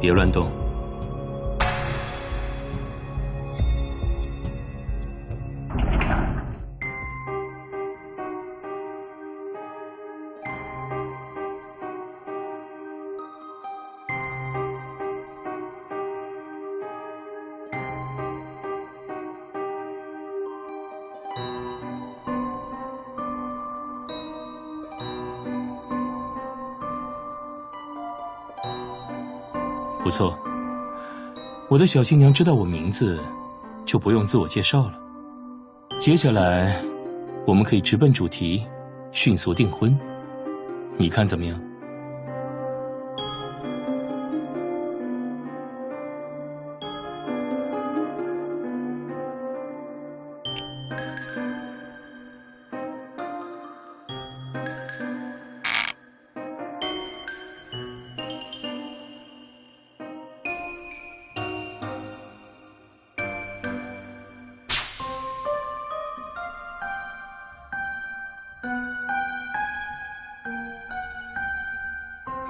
别乱动。不错，我的小新娘知道我名字，就不用自我介绍了。接下来，我们可以直奔主题，迅速订婚。你看怎么样？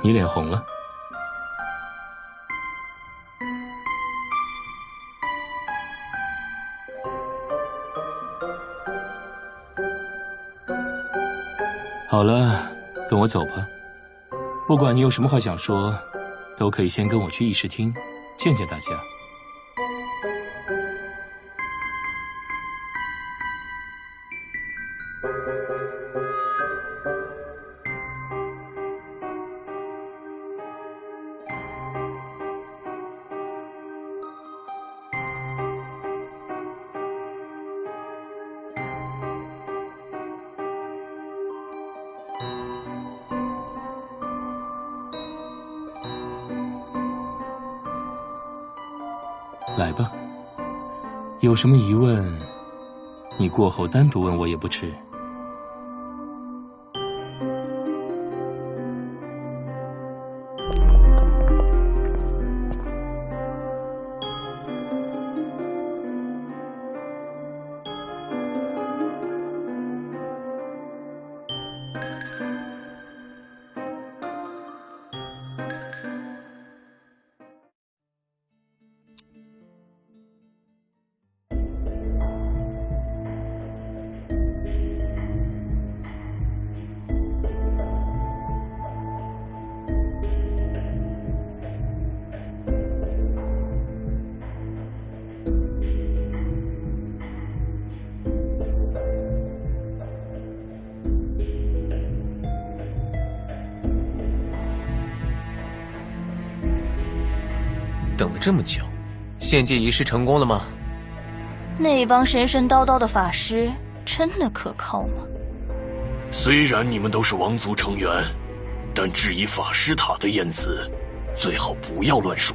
你脸红了。好了，跟我走吧。不管你有什么话想说，都可以先跟我去议事厅见见大家。来吧，有什么疑问，你过后单独问我也不迟。等了这么久，献祭仪式成功了吗？那帮神神叨叨的法师真的可靠吗？虽然你们都是王族成员，但质疑法师塔的言辞，最好不要乱说。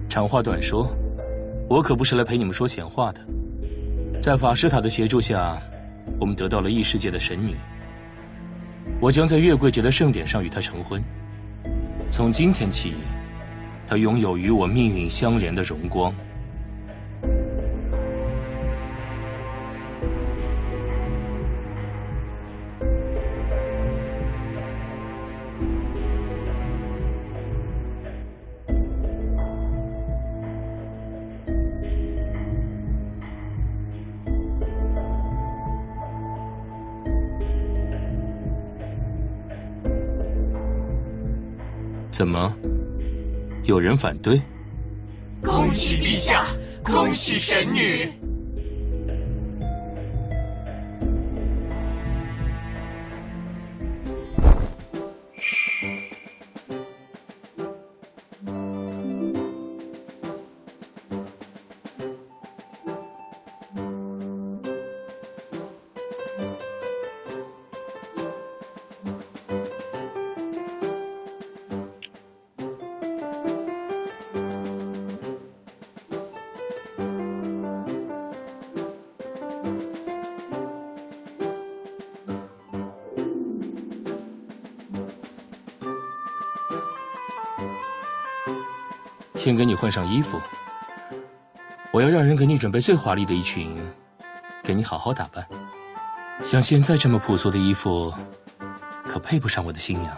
长话短说，我可不是来陪你们说闲话的。在法师塔的协助下，我们得到了异世界的神女，我将在月桂节的盛典上与她成婚。从今天起，她拥有与我命运相连的荣光。怎么，有人反对？恭喜陛下，恭喜神女！先给你换上衣服，我要让人给你准备最华丽的衣裙，给你好好打扮。像现在这么朴素的衣服，可配不上我的新娘。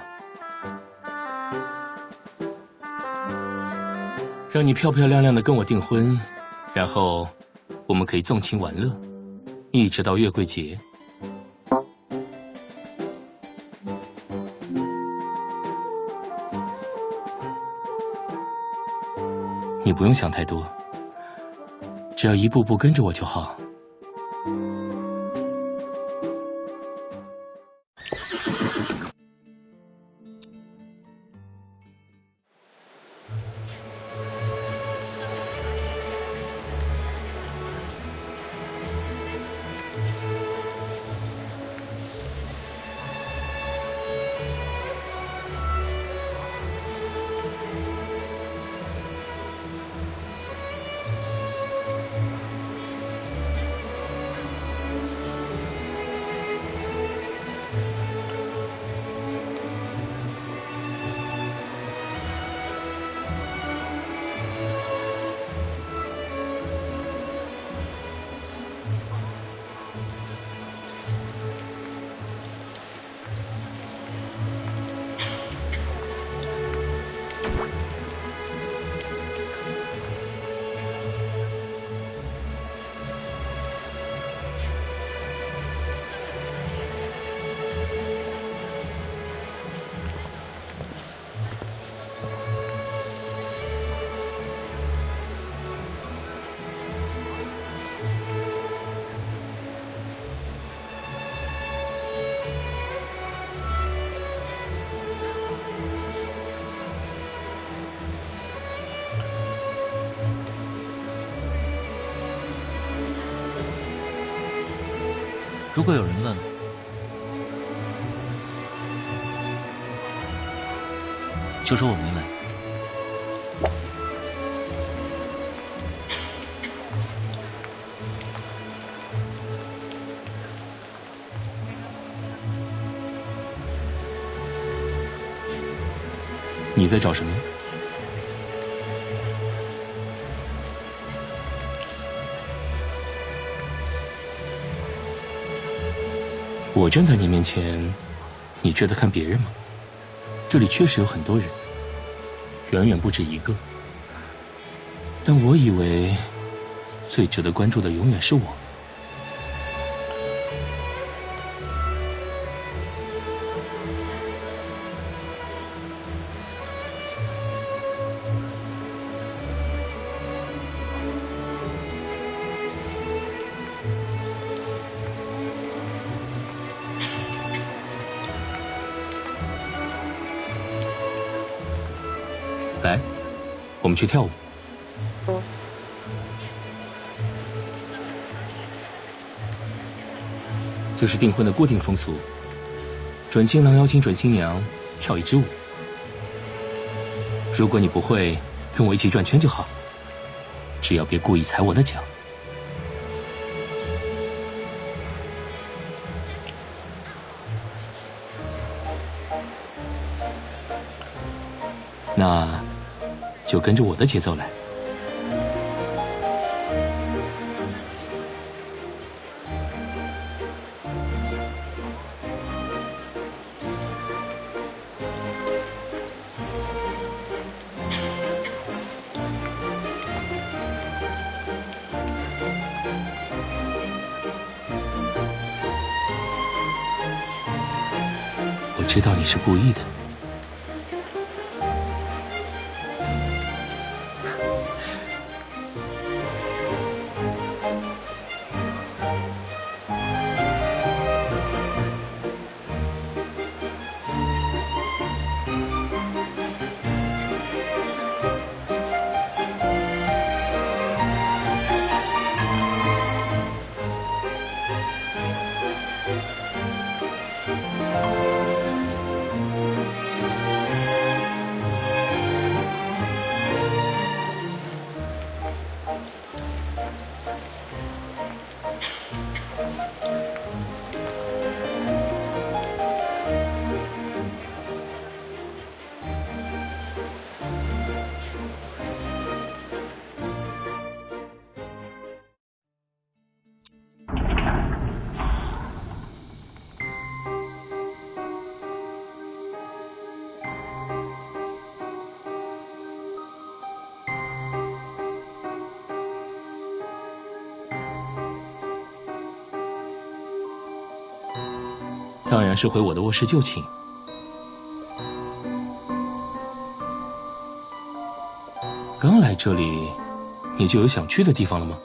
让你漂漂亮亮的跟我订婚，然后我们可以纵情玩乐，一直到月桂节。你不用想太多，只要一步步跟着我就好。如果有人问，就说我没来。你在找什么？我站在你面前，你觉得看别人吗？这里确实有很多人，远远不止一个。但我以为，最值得关注的永远是我。来，我们去跳舞。这是订婚的固定风俗，准新郎邀请准新娘跳一支舞。如果你不会，跟我一起转圈就好，只要别故意踩我的脚。那就跟着我的节奏来。我知道你是故意的。当然是回我的卧室就寝。刚来这里，你就有想去的地方了吗？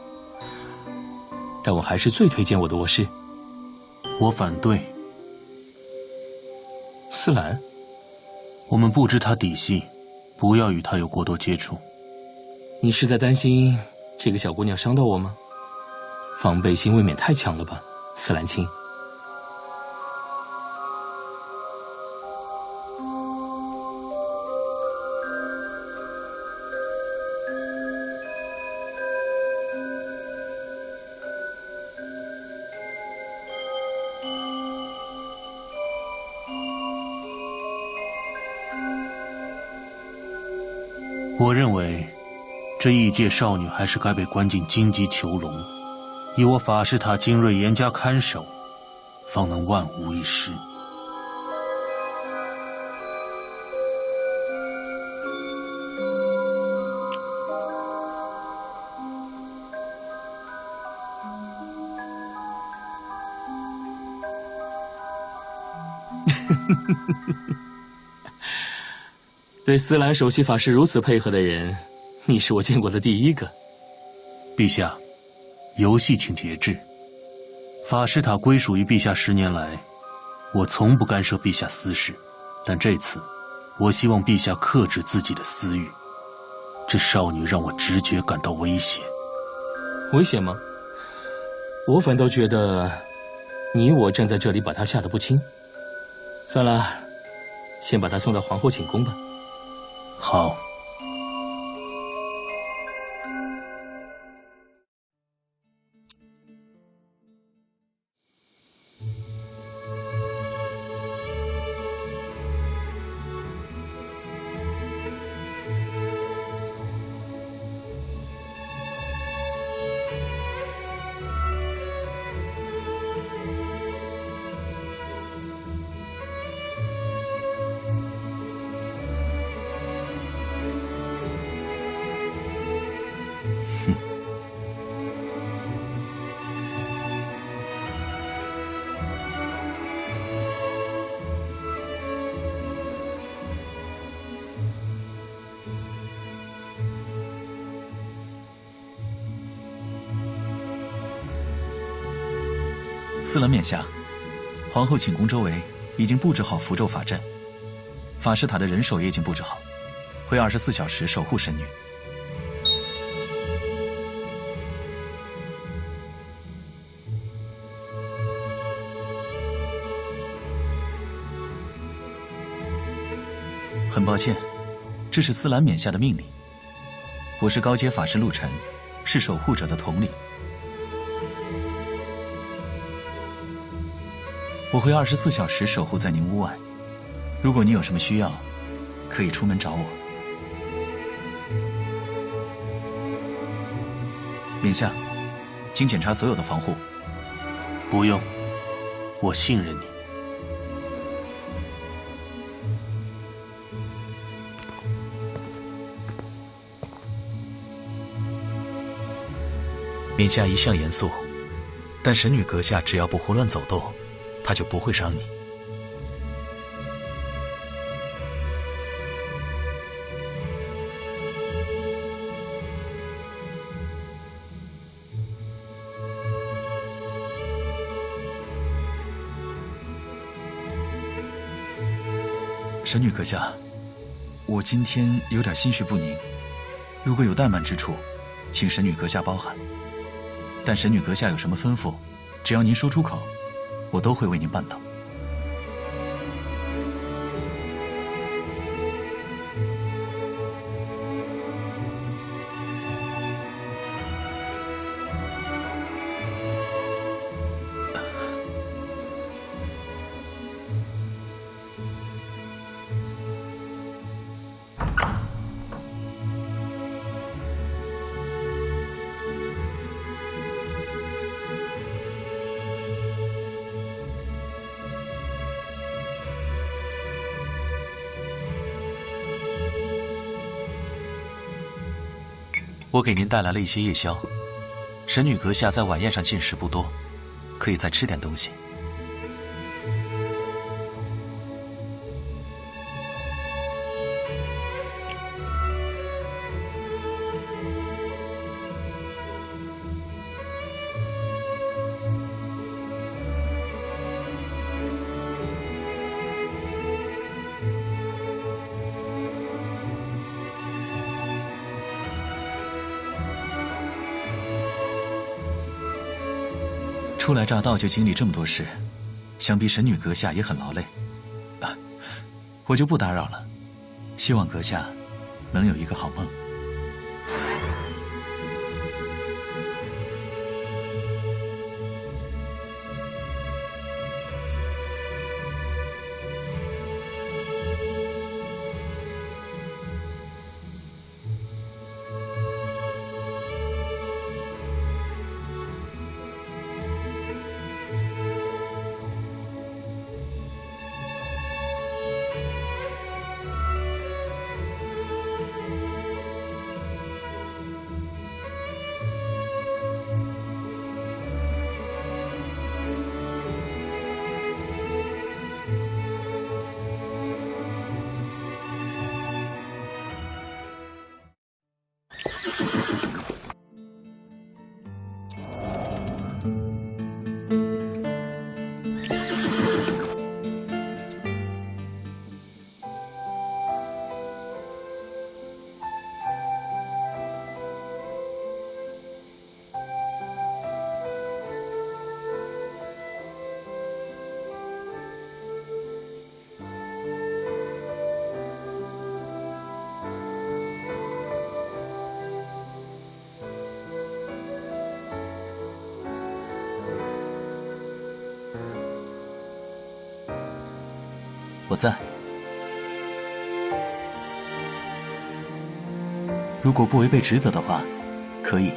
但我还是最推荐我的卧室。我反对。思兰，我们不知他底细，不要与他有过多接触。你是在担心这个小姑娘伤到我吗？防备心未免太强了吧，思兰青。我认为，这异界少女还是该被关进荆棘囚笼，以我法师塔精锐严加看守，方能万无一失。对思兰首席法师如此配合的人，你是我见过的第一个。陛下，游戏请节制。法师塔归属于陛下10年来，我从不干涉陛下私事，但这次，我希望陛下克制自己的私欲。这少女让我直觉感到危险。危险吗？我反倒觉得，你我站在这里把她吓得不轻。算了，先把她送到皇后寝宫吧。好。思兰冕下，皇后寝宫周围已经布置好符咒法阵，法师塔的人手也已经布置好，会24小时守护神女。很抱歉，这是思兰冕下的命令。我是高阶法师陆晨，是守护者的统领。我会24小时守护在您屋外，如果你有什么需要，可以出门找我。冕下，请检查所有的防护。不用，我信任你。冕下一向严肃，但神女阁下只要不胡乱走动，她就不会伤你。神女阁下，我今天有点心绪不宁，如果有怠慢之处，请神女阁下包涵。但神女阁下有什么吩咐，只要您说出口，我都会为您办到。我给您带来了一些夜宵，神女阁下在晚宴上进食不多，可以再吃点东西。初来乍到就经历这么多事，想必神女阁下也很劳累。我就不打扰了，希望阁下能有一个好梦。我在。如果不违背职责的话，可以。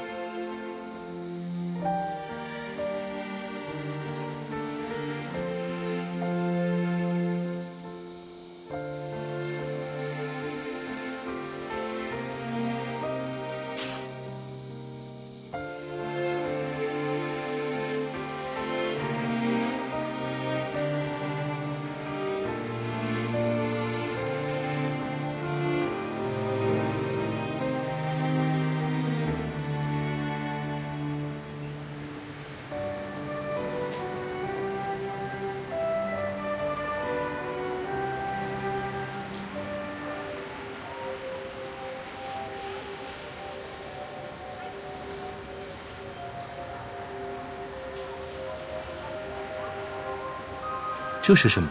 这是什么？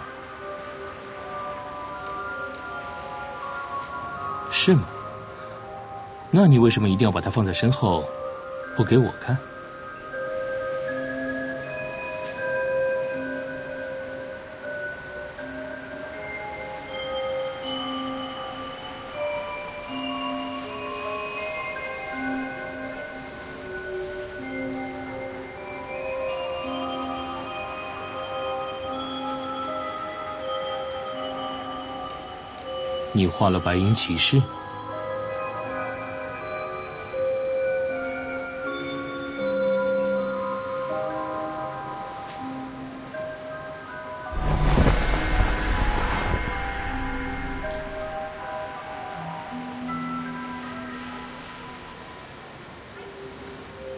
是吗？那你为什么一定要把它放在身后，不给我看？你画了白银骑士？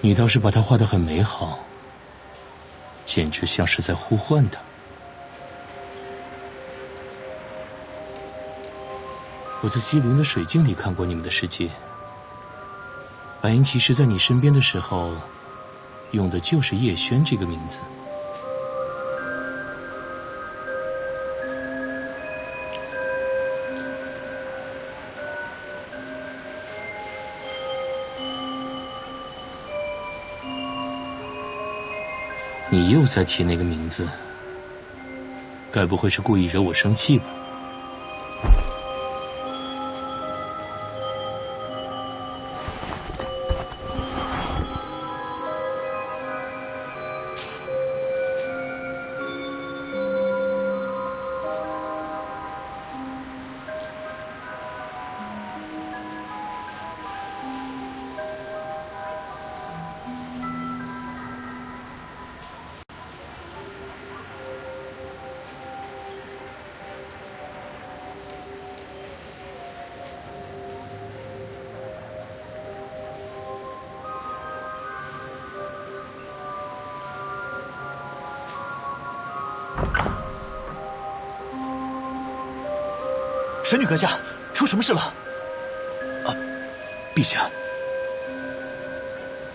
你倒是把它画得很美好，简直像是在呼唤它。我在西陵的水镜里看过你们的世界。白银骑士在你身边的时候，用的就是叶轩这个名字。你又在提那个名字，该不会是故意惹我生气吧？神女阁下，出什么事了？啊，陛下，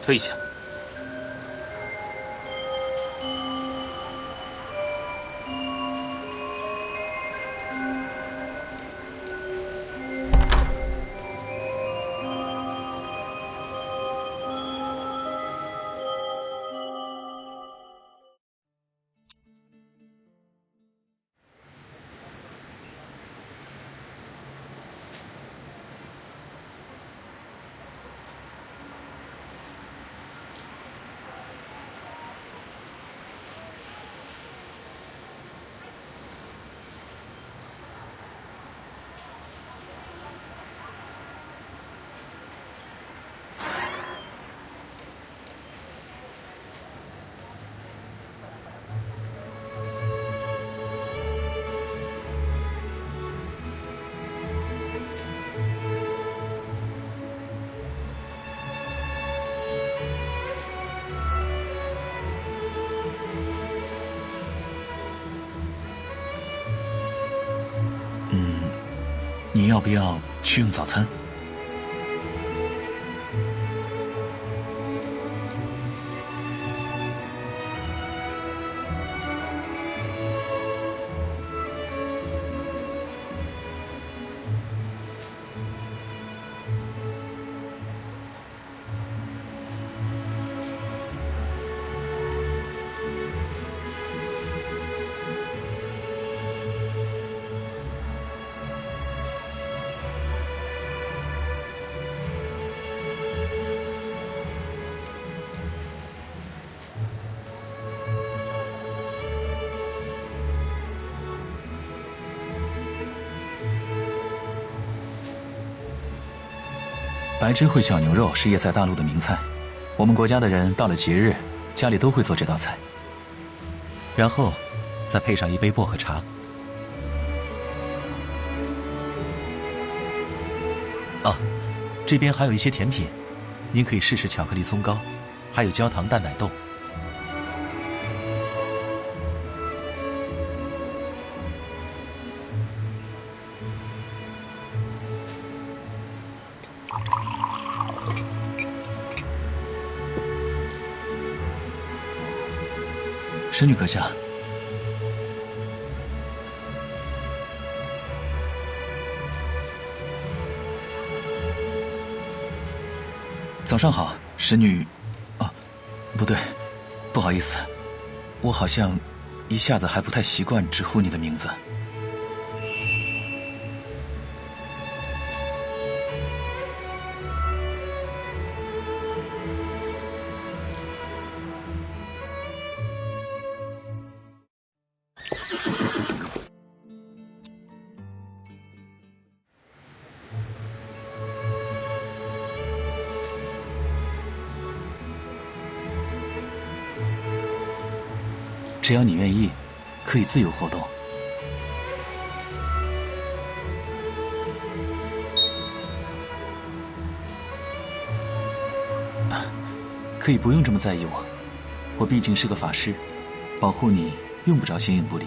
退下。你要不要去用早餐？白汁烩小牛肉是叶塞大陆的名菜，我们国家的人到了节日，家里都会做这道菜，然后再配上一杯薄荷茶。啊，这边还有一些甜品，您可以试试巧克力松糕，还有焦糖淡奶冻。神女阁下，早上好，神女。啊，不对，不好意思，我好像一下子还不太习惯直呼你的名字。只要你愿意，可以自由活动。可以不用这么在意我，我毕竟是个法师，保护你用不着形影不离。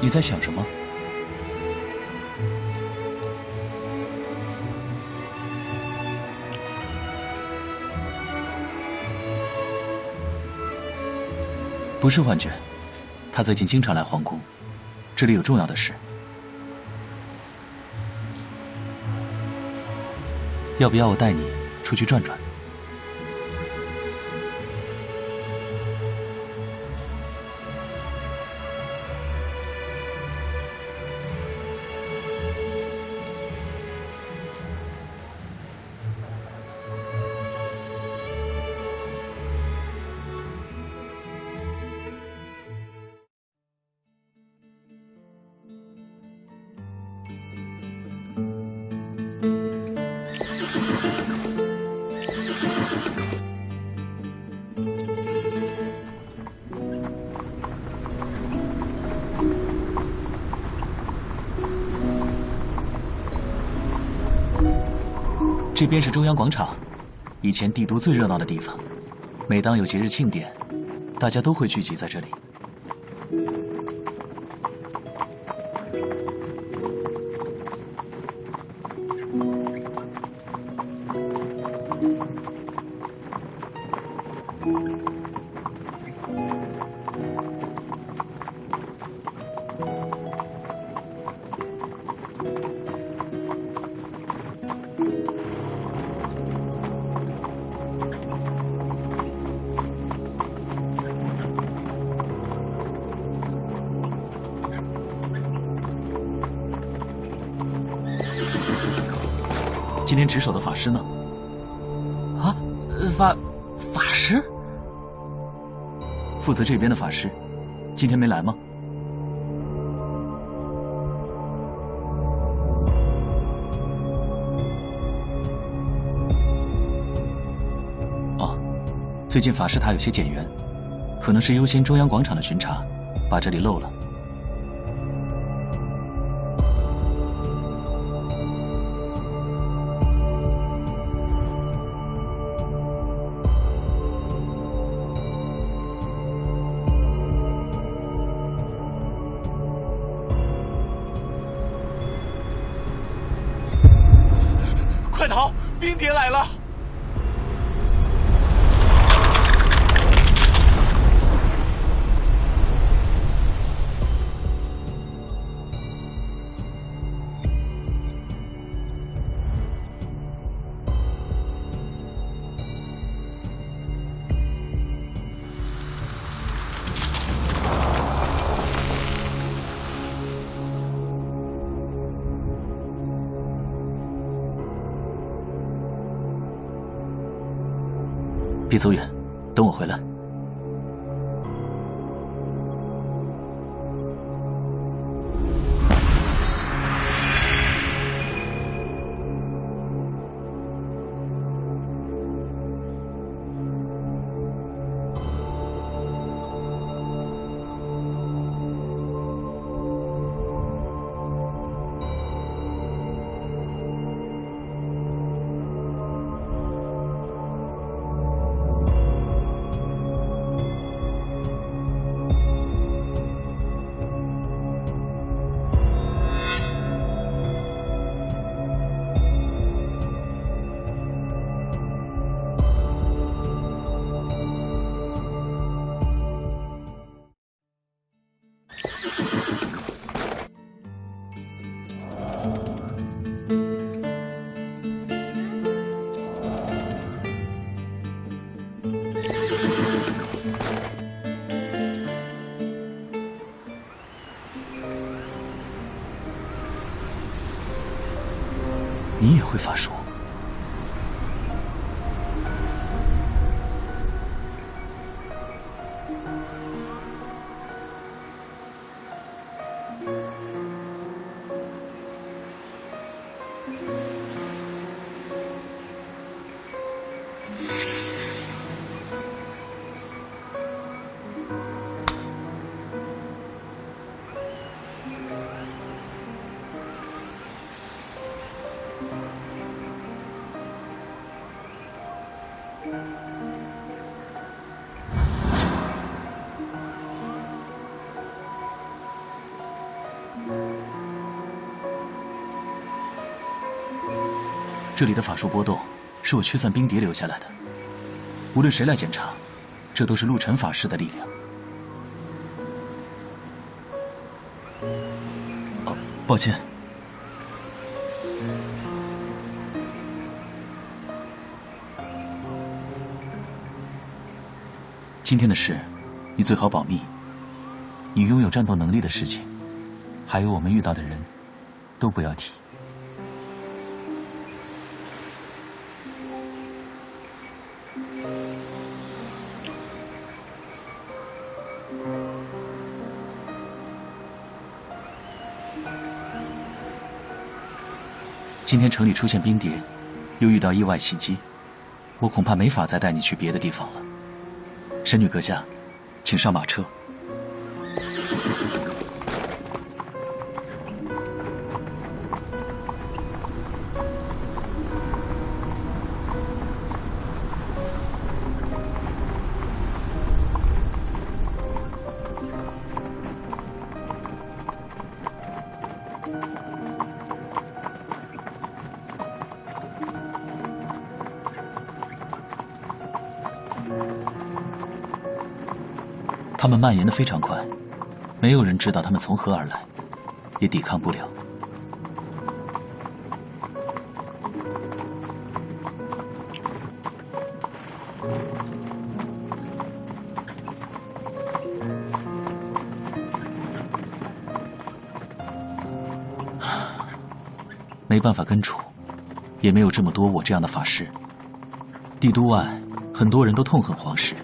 你在想什么？不是幻觉，他最近经常来皇宫，这里有重要的事。要不要我带你出去转转？这边是中央广场，以前帝都最热闹的地方。每当有节日庆典，大家都会聚集在这里。今天值守的法师呢？啊，法师？负责这边的法师，今天没来吗？哦，最近法师塔有些减员，可能是优先中央广场的巡查，把这里漏了。快逃！冰蝶来了！别走远，等我回来。你也会法术？这里的法术波动是我驱散冰蝶留下来的，无论谁来检查，这都是陆晨法师的力量。哦，抱歉。今天的事，你最好保密。你拥有战斗能力的事情，还有我们遇到的人，都不要提。今天城里出现冰蝶，又遇到意外袭击，我恐怕没法再带你去别的地方了。神女阁下，请上马车。他们蔓延得非常快，没有人知道他们从何而来，也抵抗不了。没办法根除，也没有这么多我这样的法师。帝都外很多人都痛恨皇室，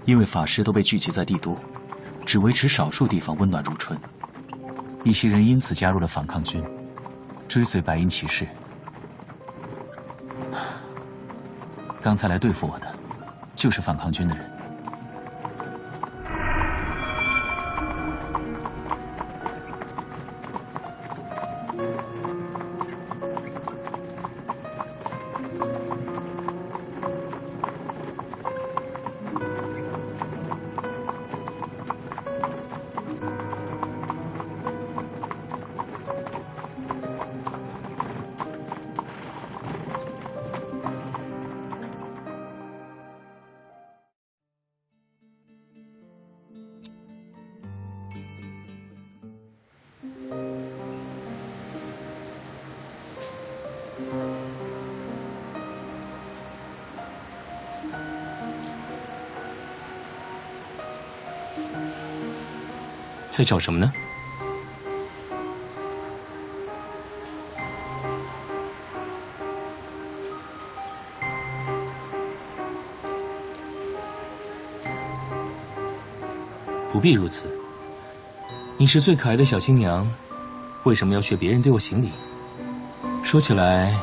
因为法师都被聚集在帝都，只维持少数地方温暖如春。一些人因此加入了反抗军，追随白银骑士。刚才来对付我的，就是反抗军的人。在找什么呢？不必如此。你是最可爱的小新娘，为什么要学别人对我行礼？说起来，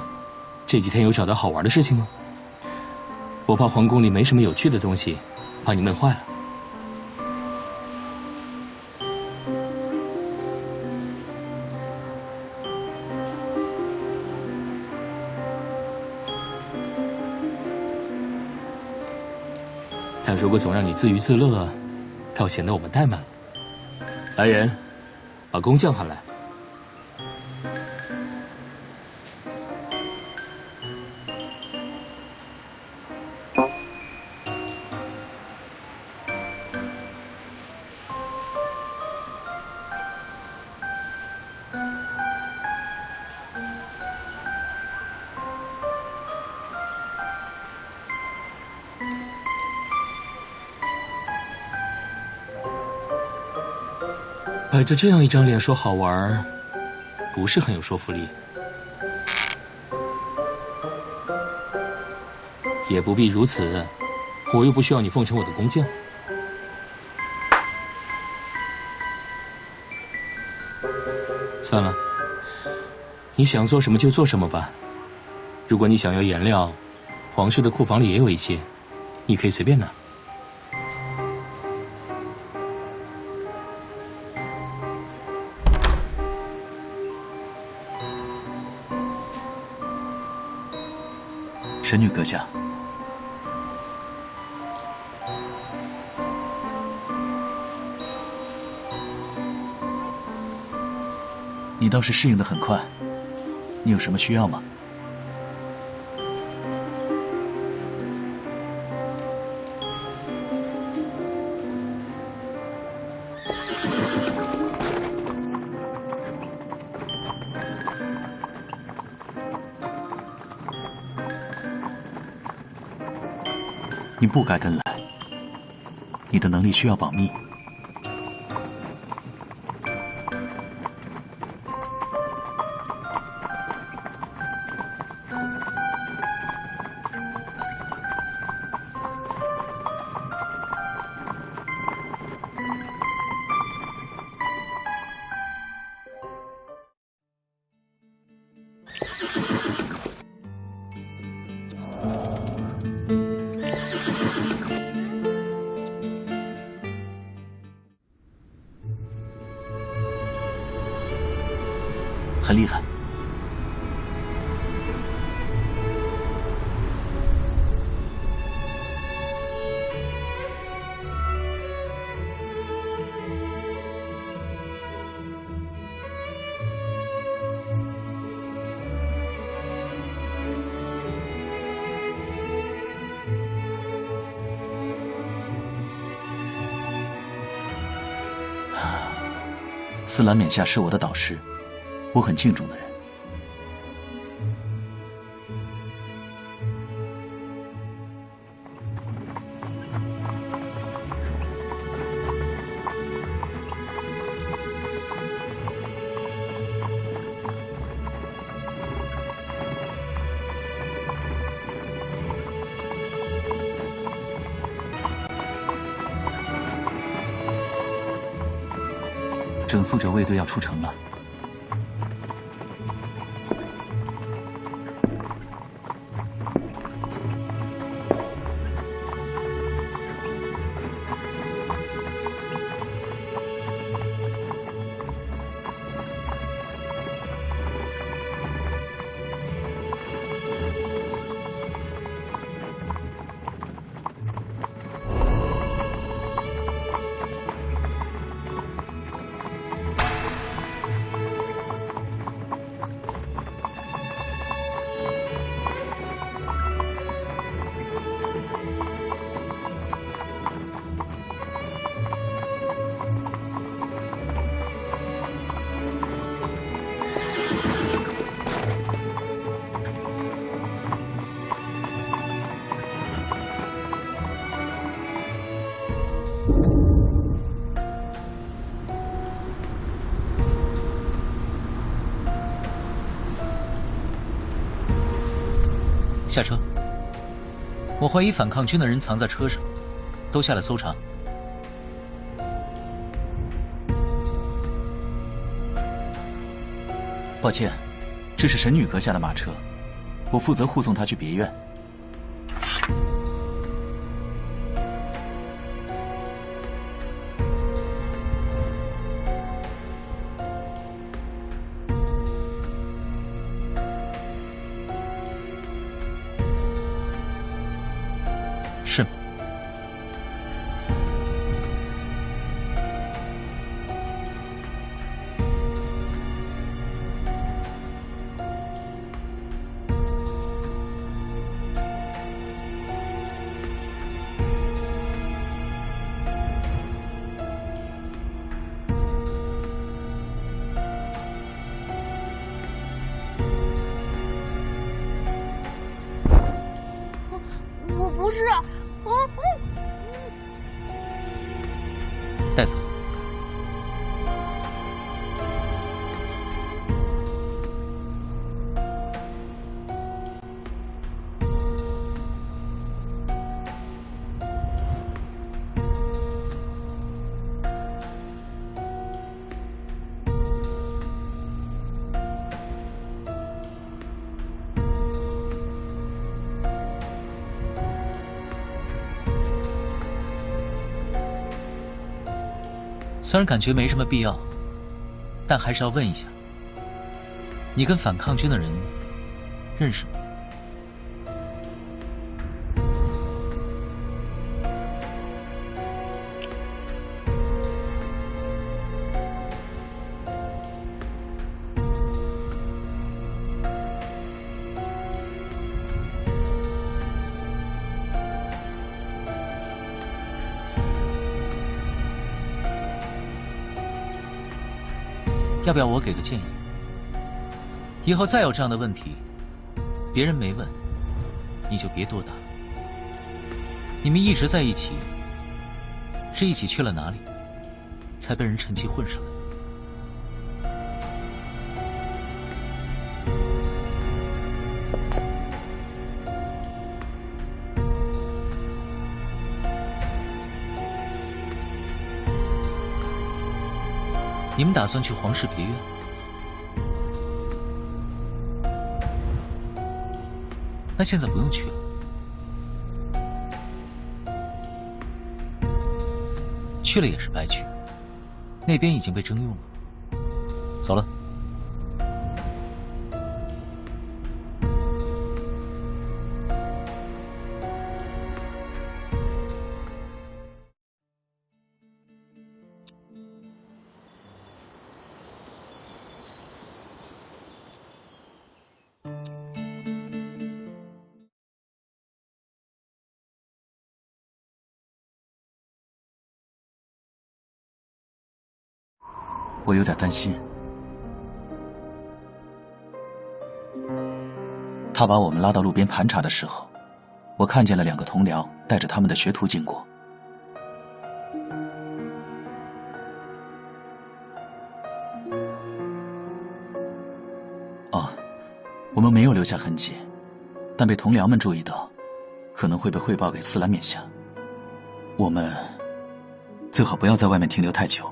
这几天有找到好玩的事情吗？我怕皇宫里没什么有趣的东西，怕你闷坏了。但如果总让你自娱自乐，倒显得我们怠慢了。来人，把工匠喊来。摆着这样一张脸说好玩，不是很有说服力。也不必如此，我又不需要你奉承我的工匠。算了，你想做什么就做什么吧。如果你想要颜料，皇室的库房里也有一些，你可以随便拿。神女阁下，你倒是适应得很快。你有什么需要吗？你不该跟来，你的能力需要保密。很厉害。斯兰冕下是我的导师，我很敬重的人。整肃者卫队要出城了。下车。我怀疑反抗军的人藏在车上，都下来搜查。抱歉，这是神女阁下的马车，我负责护送她去别院。是吗？我不是，带走。虽然感觉没什么必要，但还是要问一下，你跟反抗军的人认识吗？要不要我给个建议？以后再有这样的问题，别人没问，你就别多答。你们一直在一起，是一起去了哪里，才被人趁机混上来？你们打算去皇室别院？那现在不用去了，去了也是白去，那边已经被征用了。走了。我有点担心。他把我们拉到路边盘查的时候，我看见了2个同僚带着他们的学徒经过。哦，我们没有留下痕迹，但被同僚们注意到，可能会被汇报给斯兰冕下。我们最好不要在外面停留太久。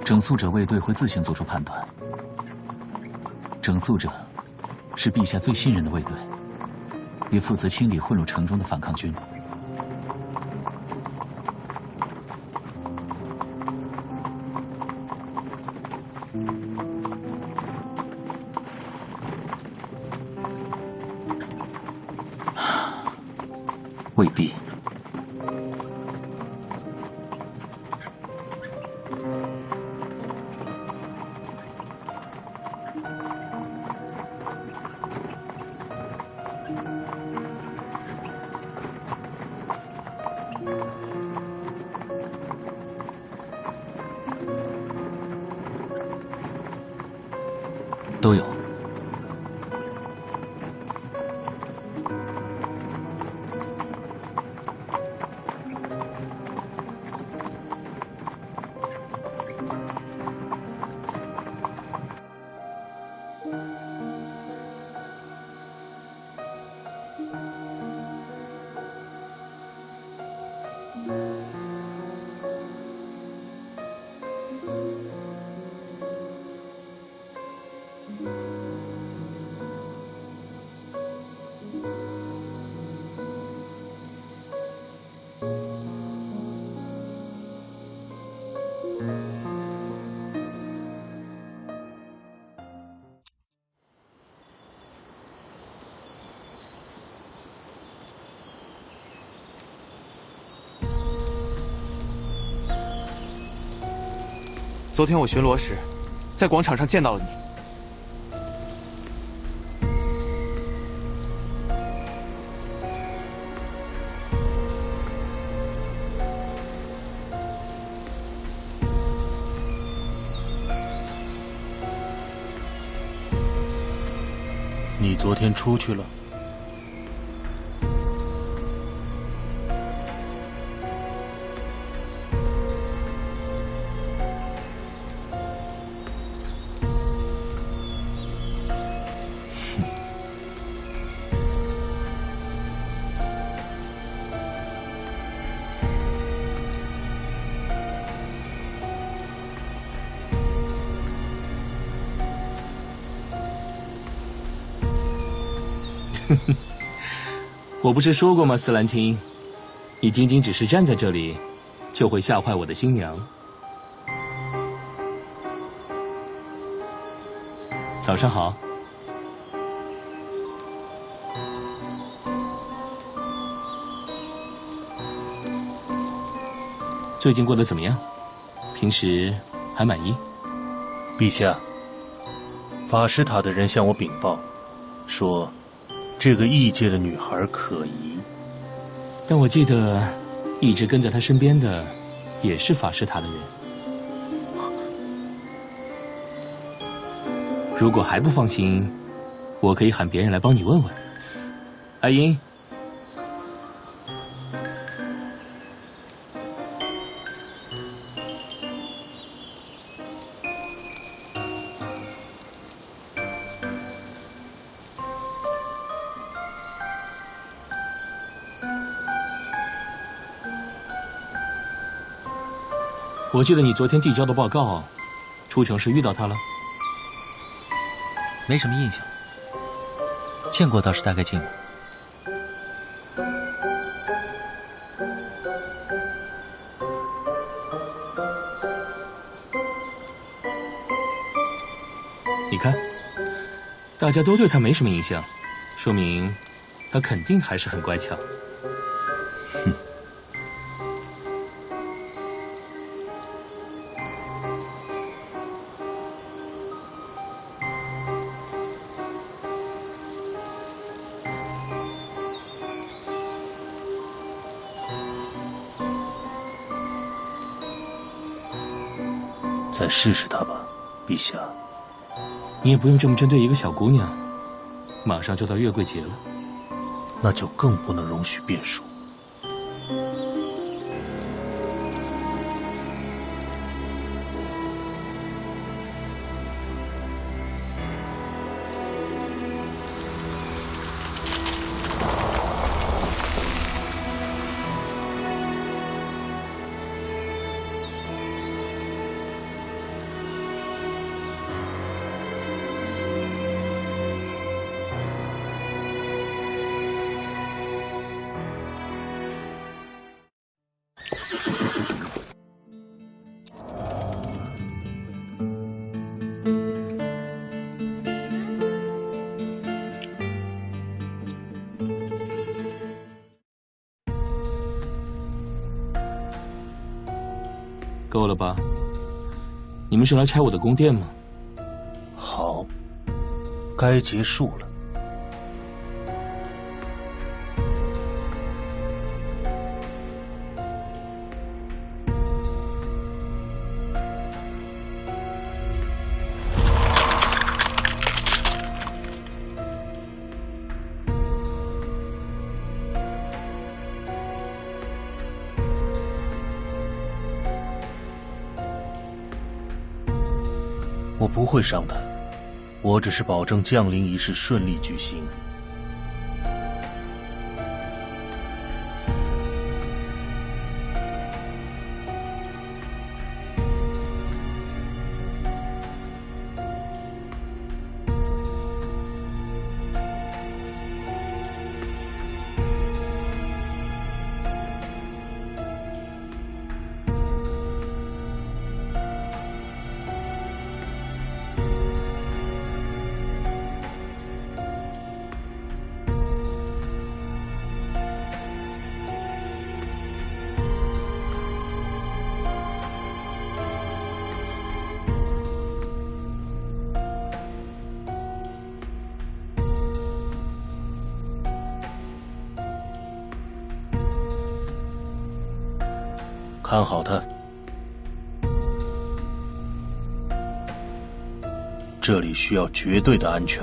整肃者卫队会自行做出判断。整肃者是陛下最信任的卫队，也负责清理混入城中的反抗军。未必。都有。昨天我巡逻时，在广场上见到了你。你昨天出去了？我不是说过吗，思兰青，你仅仅只是站在这里，就会吓坏我的新娘。早上好。最近过得怎么样？平时还满意？陛下，法师塔的人向我禀报，说这个异界的女孩可疑。但我记得，一直跟在她身边的，也是法师塔的人。如果还不放心，我可以喊别人来帮你问问。阿英。我记得你昨天递交的报告，出城时遇到他了？没什么印象，见过倒是大概见过。你看，大家都对他没什么印象，说明他肯定还是很乖巧。再试试他吧，陛下。你也不用这么针对一个小姑娘，马上就到月桂节了，那就更不能容许变数。够了吧？你们是来拆我的宫殿吗？好，该结束了。我不会伤他，我只是保证降临仪式顺利举行。看好他，这里需要绝对的安全。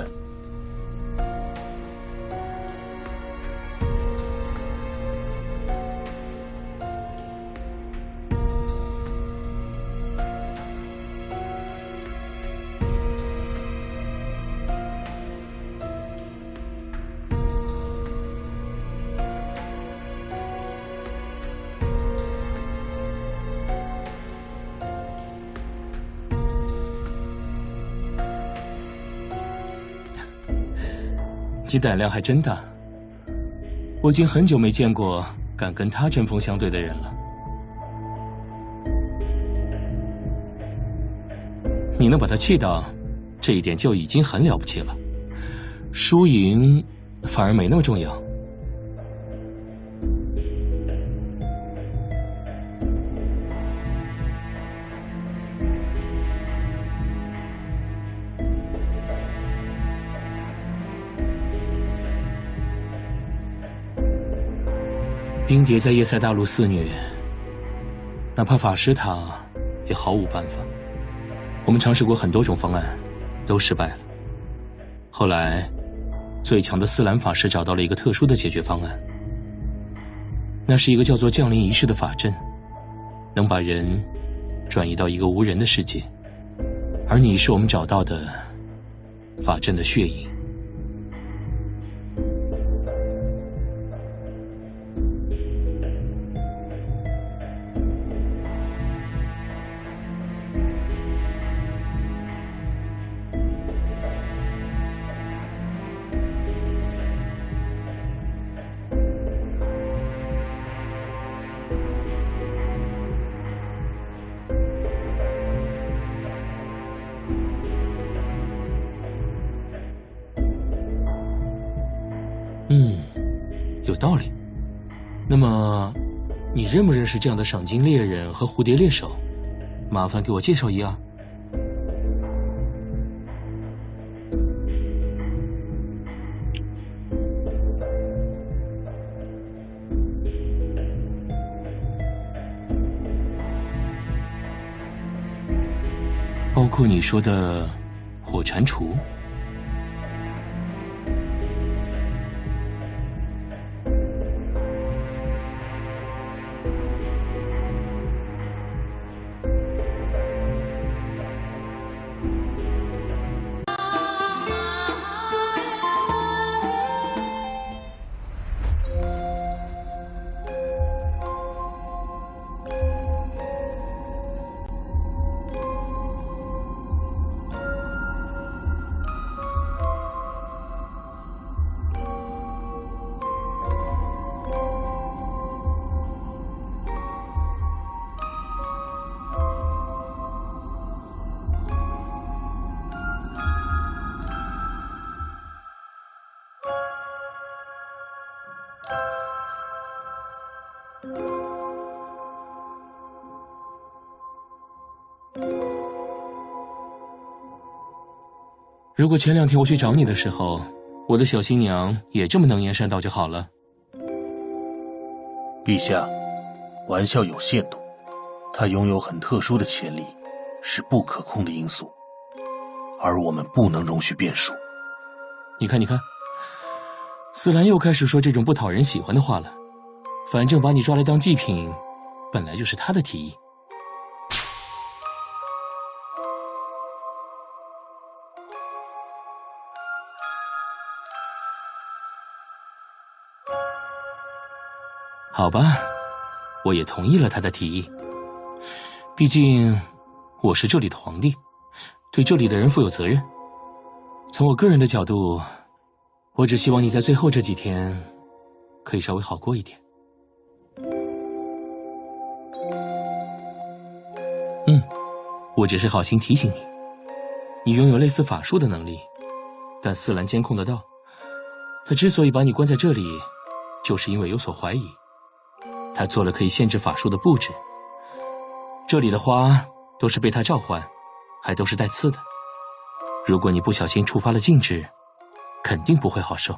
你胆量还真大，我已经很久没见过敢跟他针锋相对的人了。你能把他气到，这一点就已经很了不起了，输赢反而没那么重要。冰蝶在叶塞大陆肆虐，哪怕法师塔也毫无办法。我们尝试过很多种方案，都失败了。后来，最强的斯兰法师找到了一个特殊的解决方案，那是一个叫做降临仪式的法阵，能把人转移到一个无人的世界。而你是我们找到的法阵的血影。有道理。那么，你认不认识这样的赏金猎人和蝴蝶猎手？麻烦给我介绍一二。包括你说的火蟾蜍。如果前2天我去找你的时候，我的小新娘也这么能言善道就好了。陛下，玩笑有限度，她拥有很特殊的潜力，是不可控的因素，而我们不能容许变数。你看，思兰又开始说这种不讨人喜欢的话了。反正把你抓来当祭品，本来就是他的提议。好吧，我也同意了他的提议。毕竟我是这里的皇帝，对这里的人负有责任。从我个人的角度，我只希望你在最后这几天可以稍微好过一点。我只是好心提醒你，你拥有类似法术的能力，但思兰监控得到。他之所以把你关在这里，就是因为有所怀疑。他做了可以限制法术的布置，这里的花都是被他召唤，还都是带刺的。如果你不小心触发了禁制，肯定不会好受。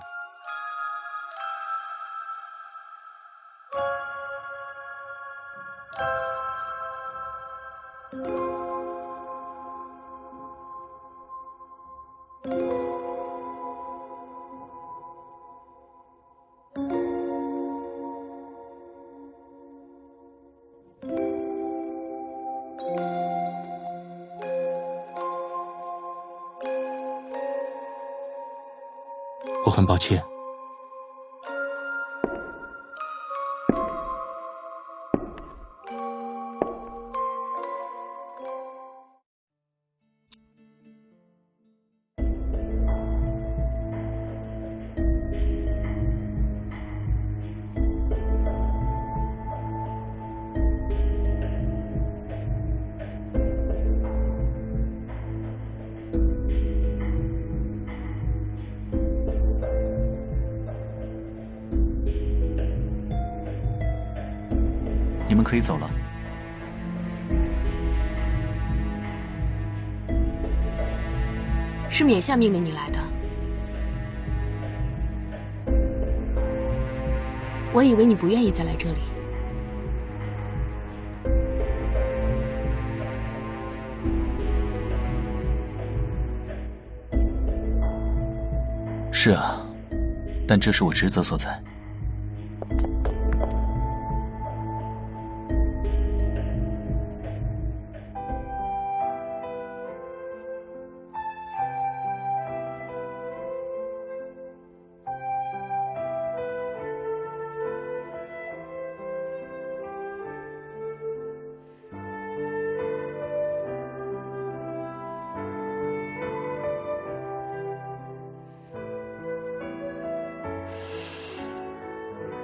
我很抱歉。你们可以走了。是冕下命令你来的，我以为你不愿意再来这里。是啊，但这是我职责所在。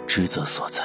职责所在。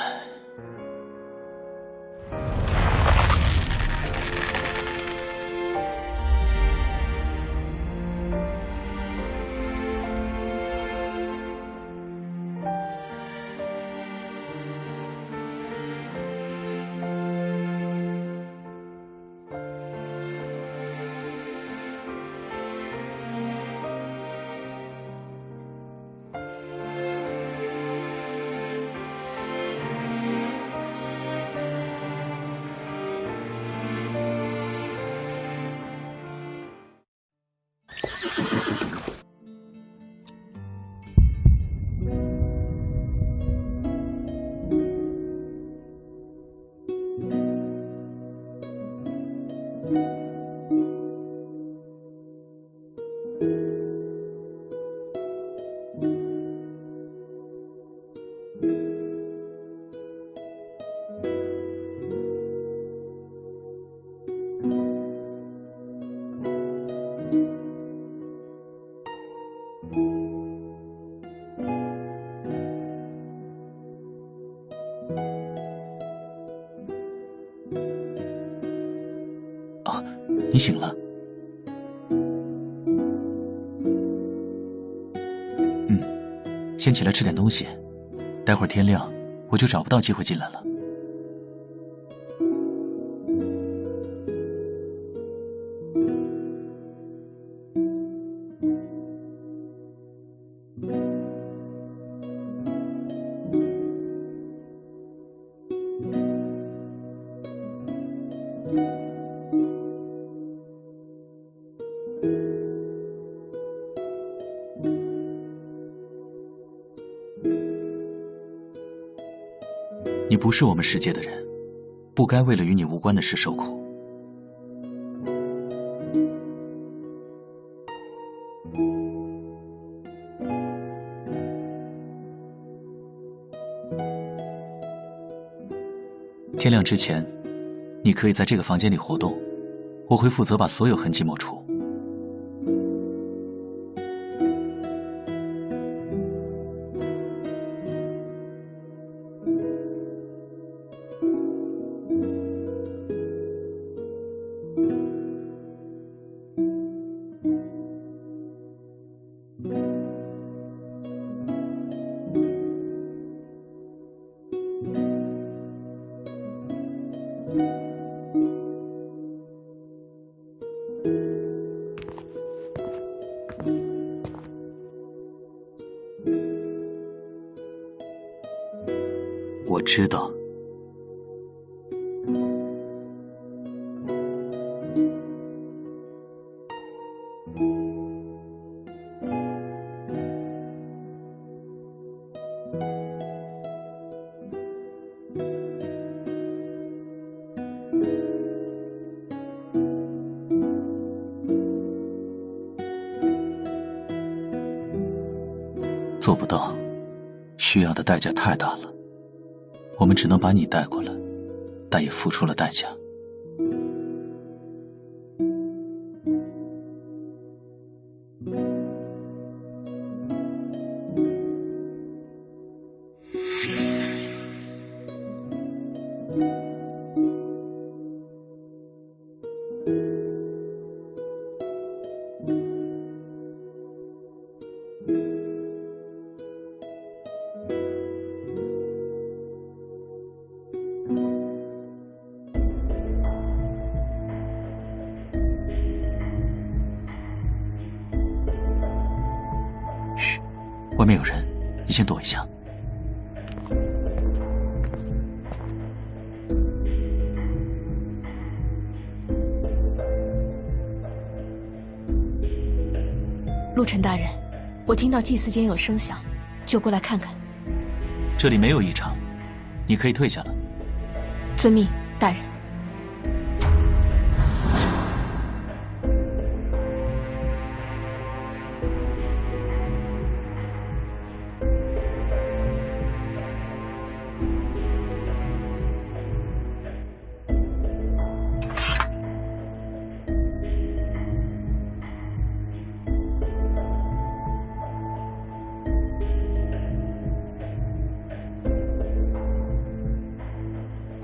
你醒了。先起来吃点东西，待会儿天亮我就找不到机会进来了。你不是我们世界的人，不该为了与你无关的事受苦。天亮之前，你可以在这个房间里活动，我会负责把所有痕迹抹除。我知道。做不到，需要的代价太大了。我们只能把你带过来，但也付出了代价。外面有人，你先躲一下。陆晨大人，我听到祭祀间有声响，就过来看看。这里没有异常，你可以退下了。遵命，大人。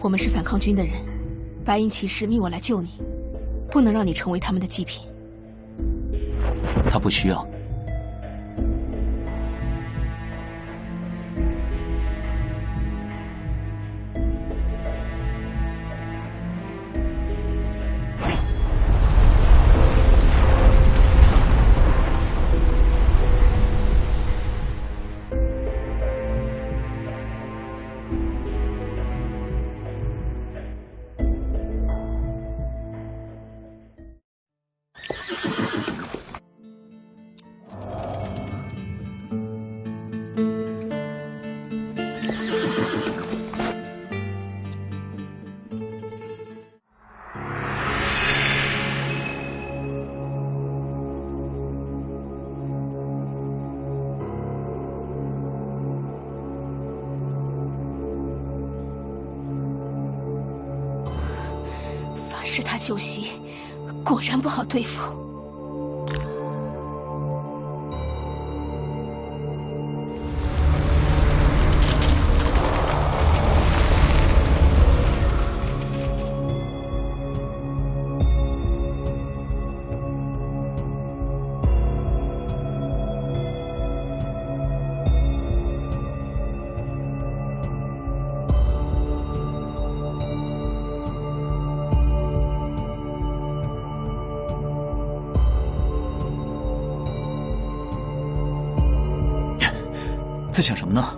我们是反抗军的人，白银骑士命我来救你，不能让你成为他们的祭品。他不需要。是他旧习，果然不好对付。在想什么呢？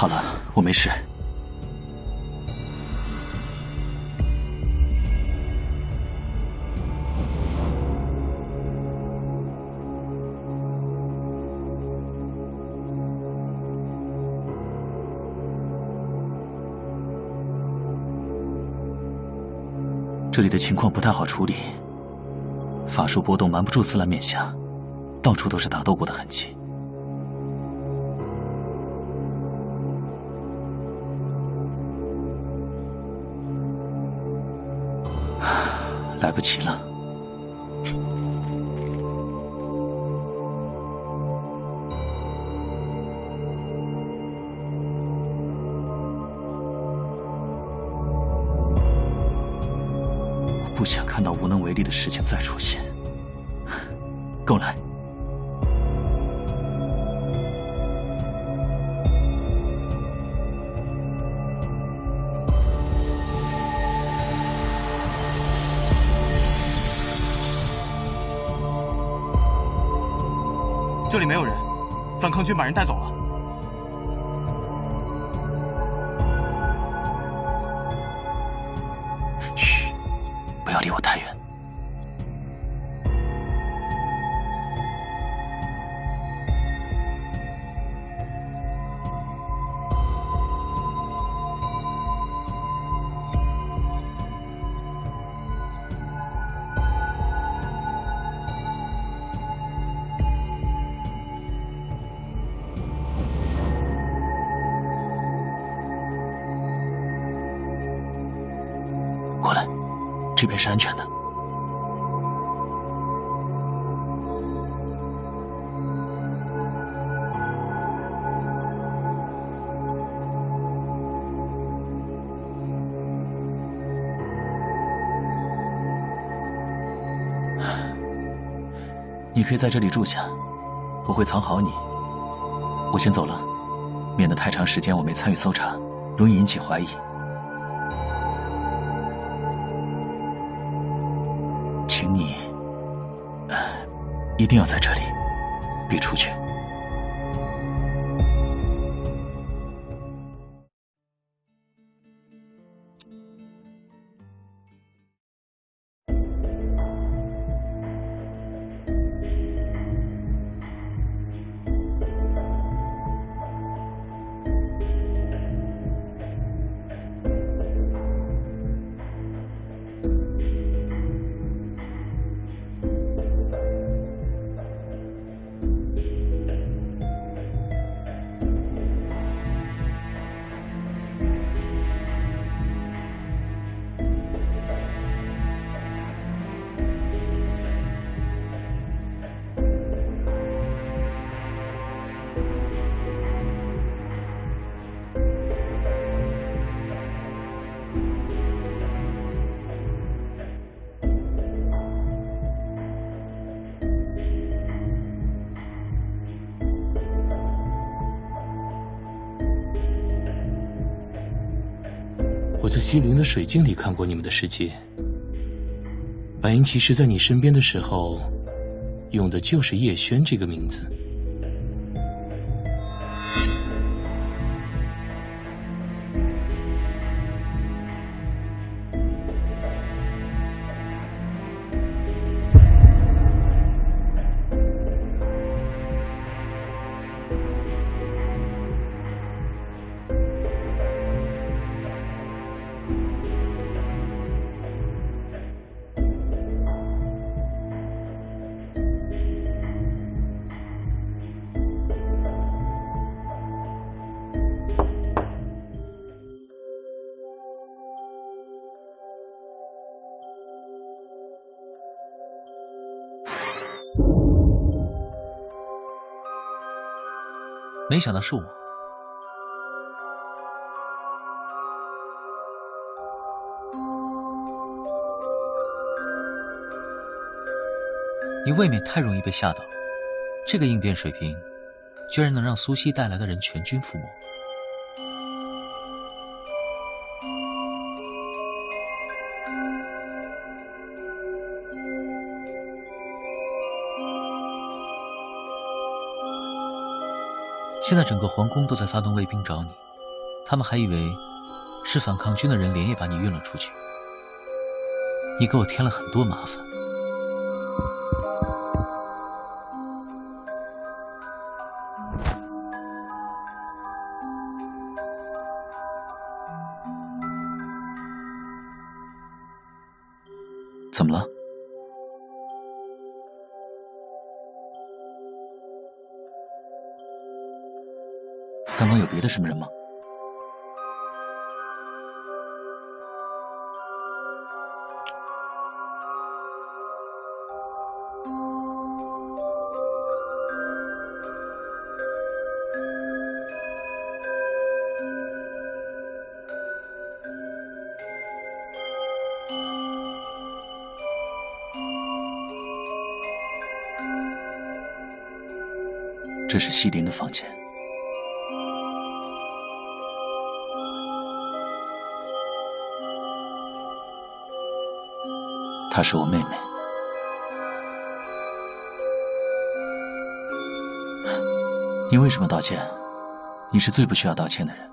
好了，我没事。这里的情况不太好处理，法术波动瞒不住斯兰面下，到处都是打斗过的痕迹。来不及了。不想看到无能为力的事情再出现。跟我来。这里没有人，反抗军把人带走了。嘘，不要离我太远。过来，这边是安全的。你可以在这里住下，我会藏好你。我先走了，免得太长时间我没参与搜查，容易引起怀疑。请你，一定要在这里，别出去。我在西陵的水镜里看过你们的世界。白银骑士在你身边的时候，用的就是叶轩这个名字。没想到是我。你未免太容易被吓倒，这个应变水平，居然能让苏西带来的人全军覆没。现在整个皇宫都在发动卫兵找你，他们还以为是反抗军的人连夜把你运了出去，你给我添了很多麻烦。怎么了？刚刚有别的什么人吗？这是西林的房间。她是我妹妹。你为什么道歉？你是最不需要道歉的人，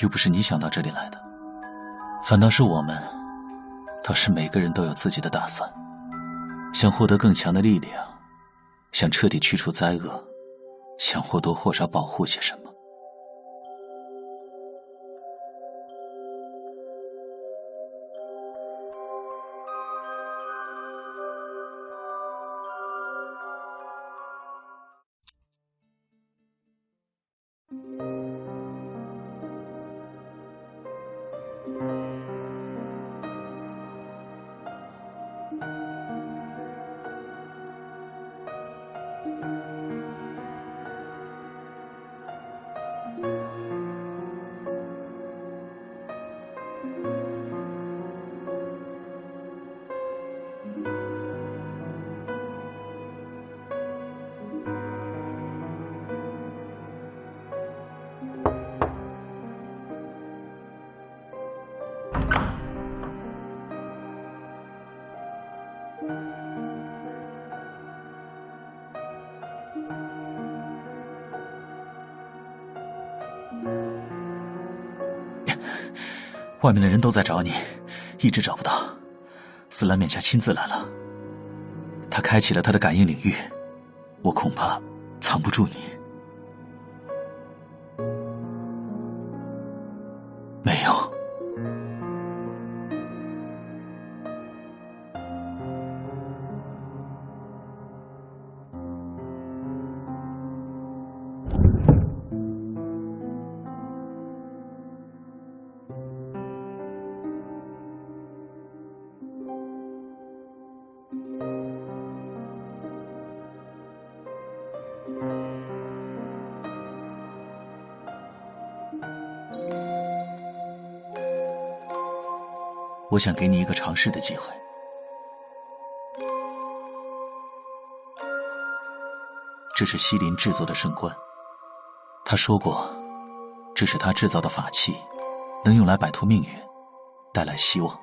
又不是你想到这里来的，反倒是我们，倒是每个人都有自己的打算，想获得更强的力量，想彻底驱除灾厄，想或多或少保护些什么。外面的人都在找你，一直找不到。斯兰冕下亲自来了，他开启了他的感应领域，我恐怕藏不住你。没有。我想给你一个尝试的机会。这是西林制作的圣冠，他说过，这是他制造的法器，能用来摆脱命运，带来希望。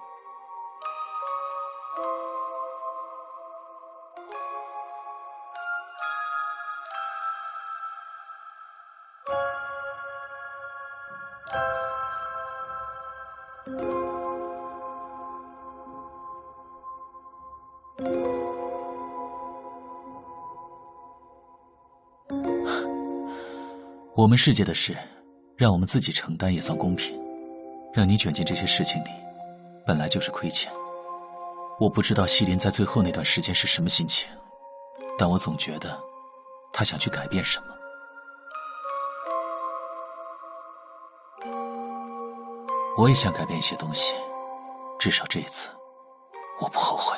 我们世界的事，让我们自己承担也算公平。让你卷进这些事情里，本来就是亏欠。我不知道西林在最后那段时间是什么心情，但我总觉得他想去改变什么。我也想改变一些东西，至少这一次，我不后悔。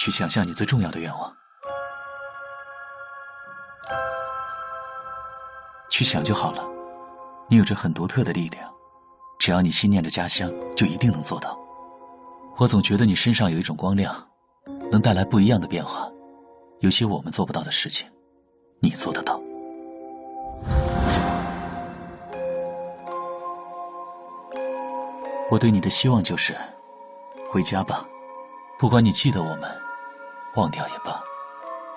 去想象你最重要的愿望，去想就好了。你有着很独特的力量，只要你心念着家乡，就一定能做到。我总觉得你身上有一种光亮，能带来不一样的变化。有些我们做不到的事情，你做得到。我对你的希望就是，回家吧，不管你记得我们，忘掉也罢，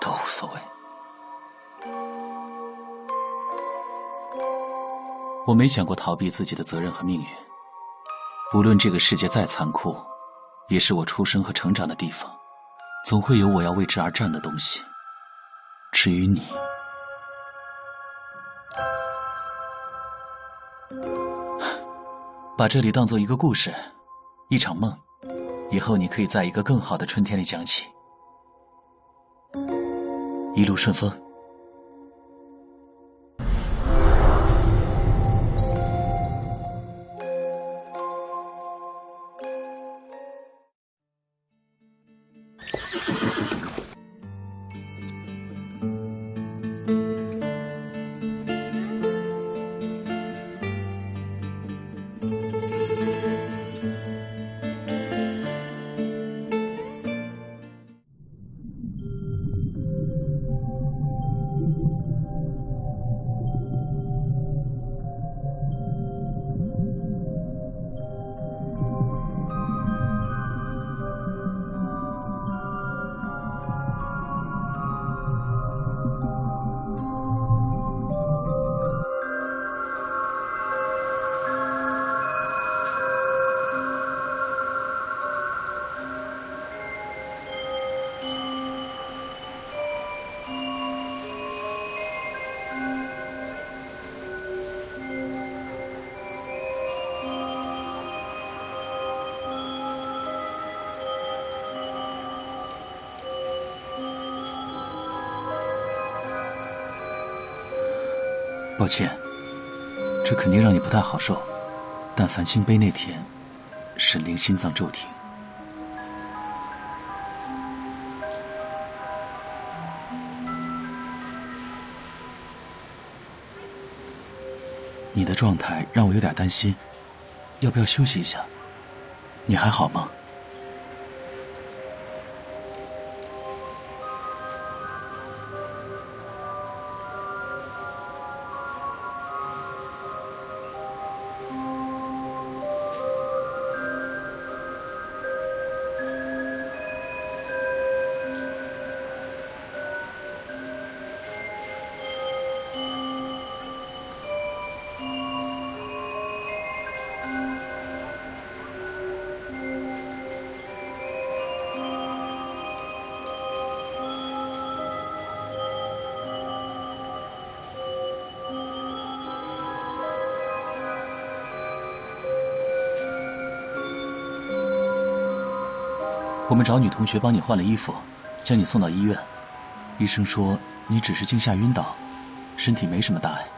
都无所谓。我没想过逃避自己的责任和命运，无论这个世界再残酷，也是我出生和成长的地方，总会有我要为之而战的东西。至于你，把这里当做一个故事，一场梦，以后你可以在一个更好的春天里讲起。一路顺风。抱歉，这肯定让你不太好受，但繁星碑那天，沈凌心脏骤停。你的状态让我有点担心，要不要休息一下？你还好吗？我们找女同学帮你换了衣服，将你送到医院。医生说你只是惊吓晕倒，身体没什么大碍。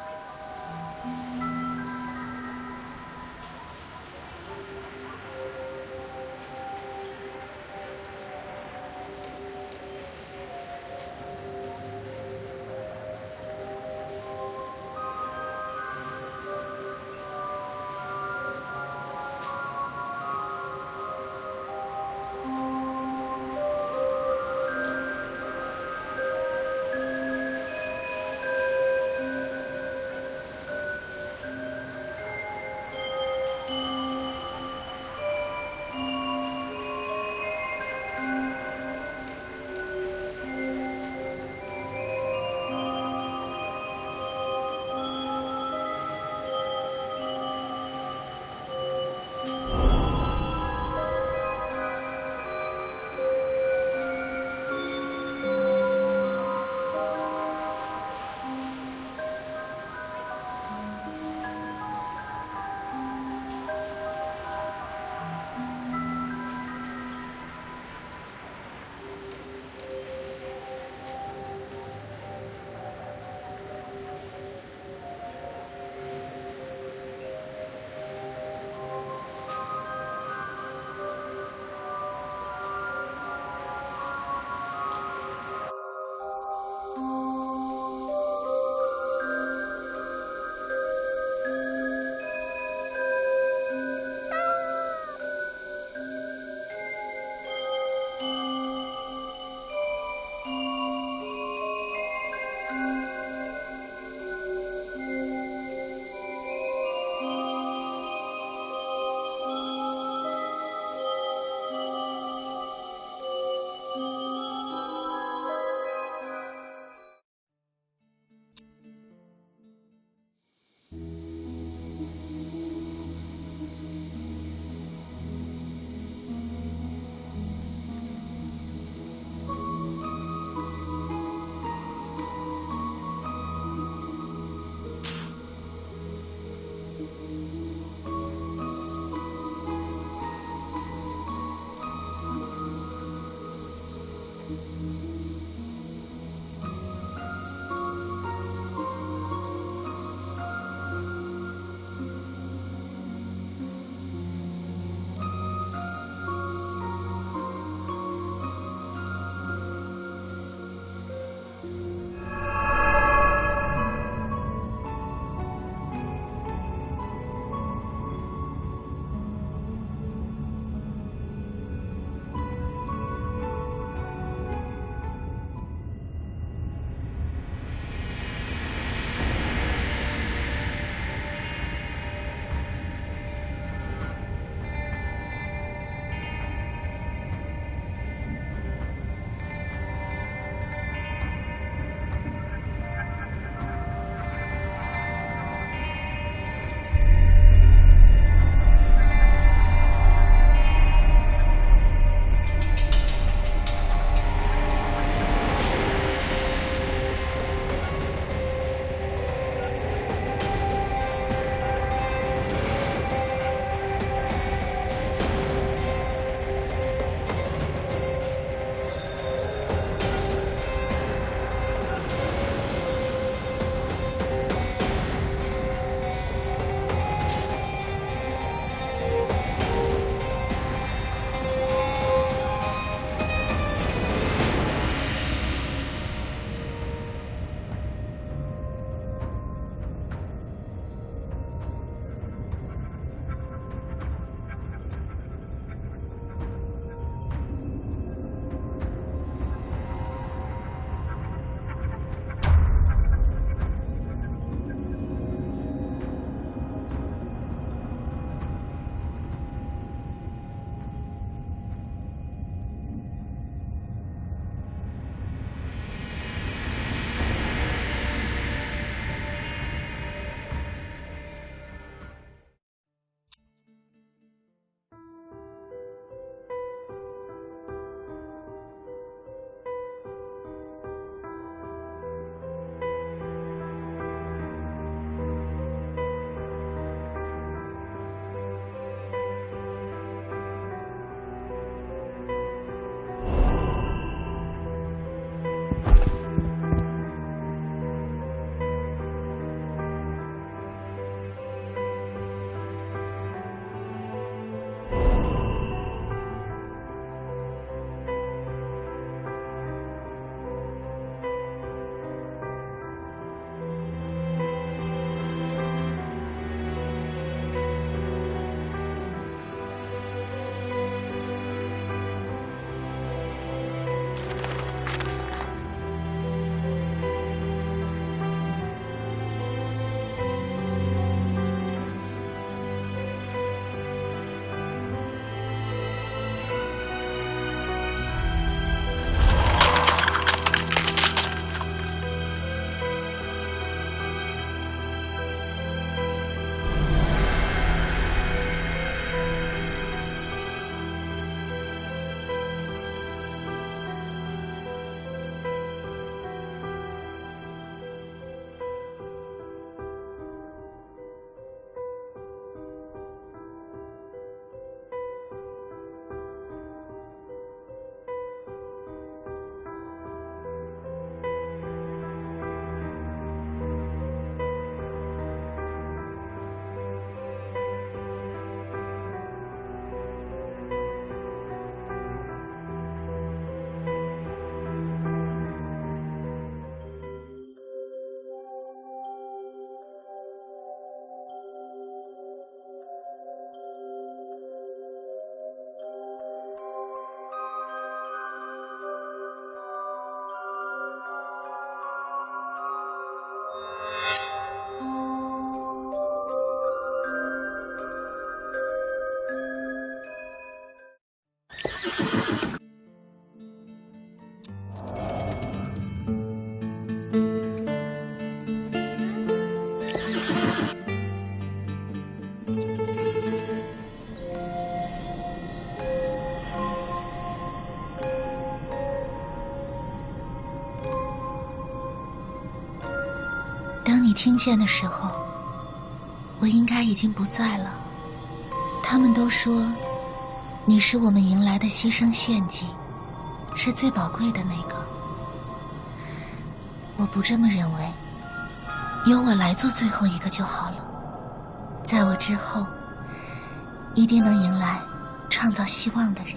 听见的时候，我应该已经不在了。他们都说，你是我们迎来的牺牲献祭，是最宝贵的那个。我不这么认为，由我来做最后一个就好了。在我之后，一定能迎来创造希望的人。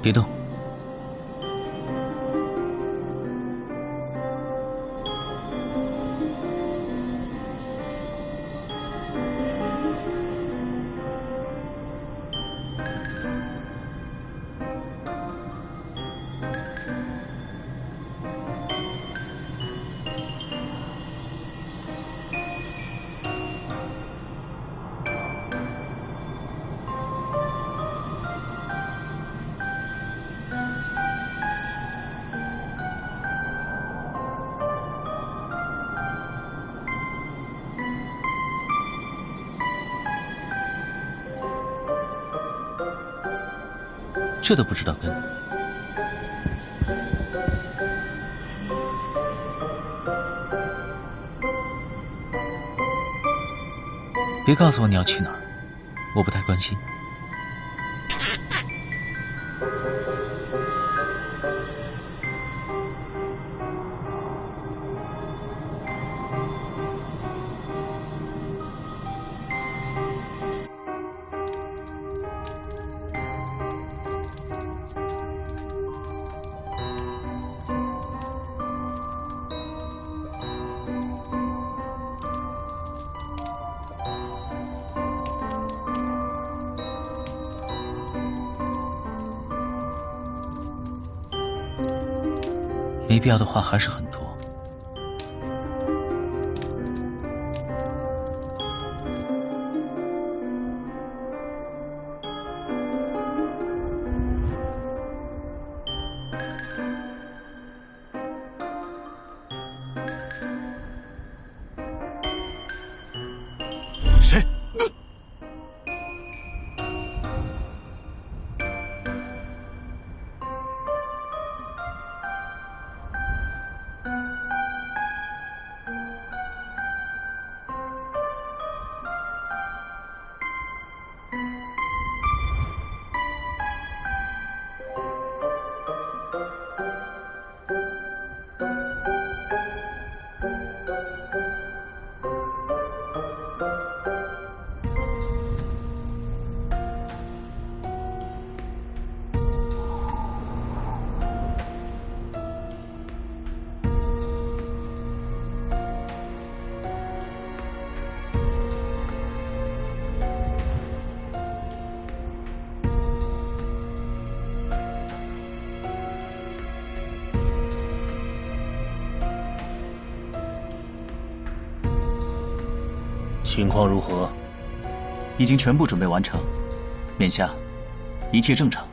别动。这都不知道跟。别告诉我你要去哪儿，我不太关心。没必要的话还是很多。谁？情况如何？已经全部准备完成，眼下一切正常。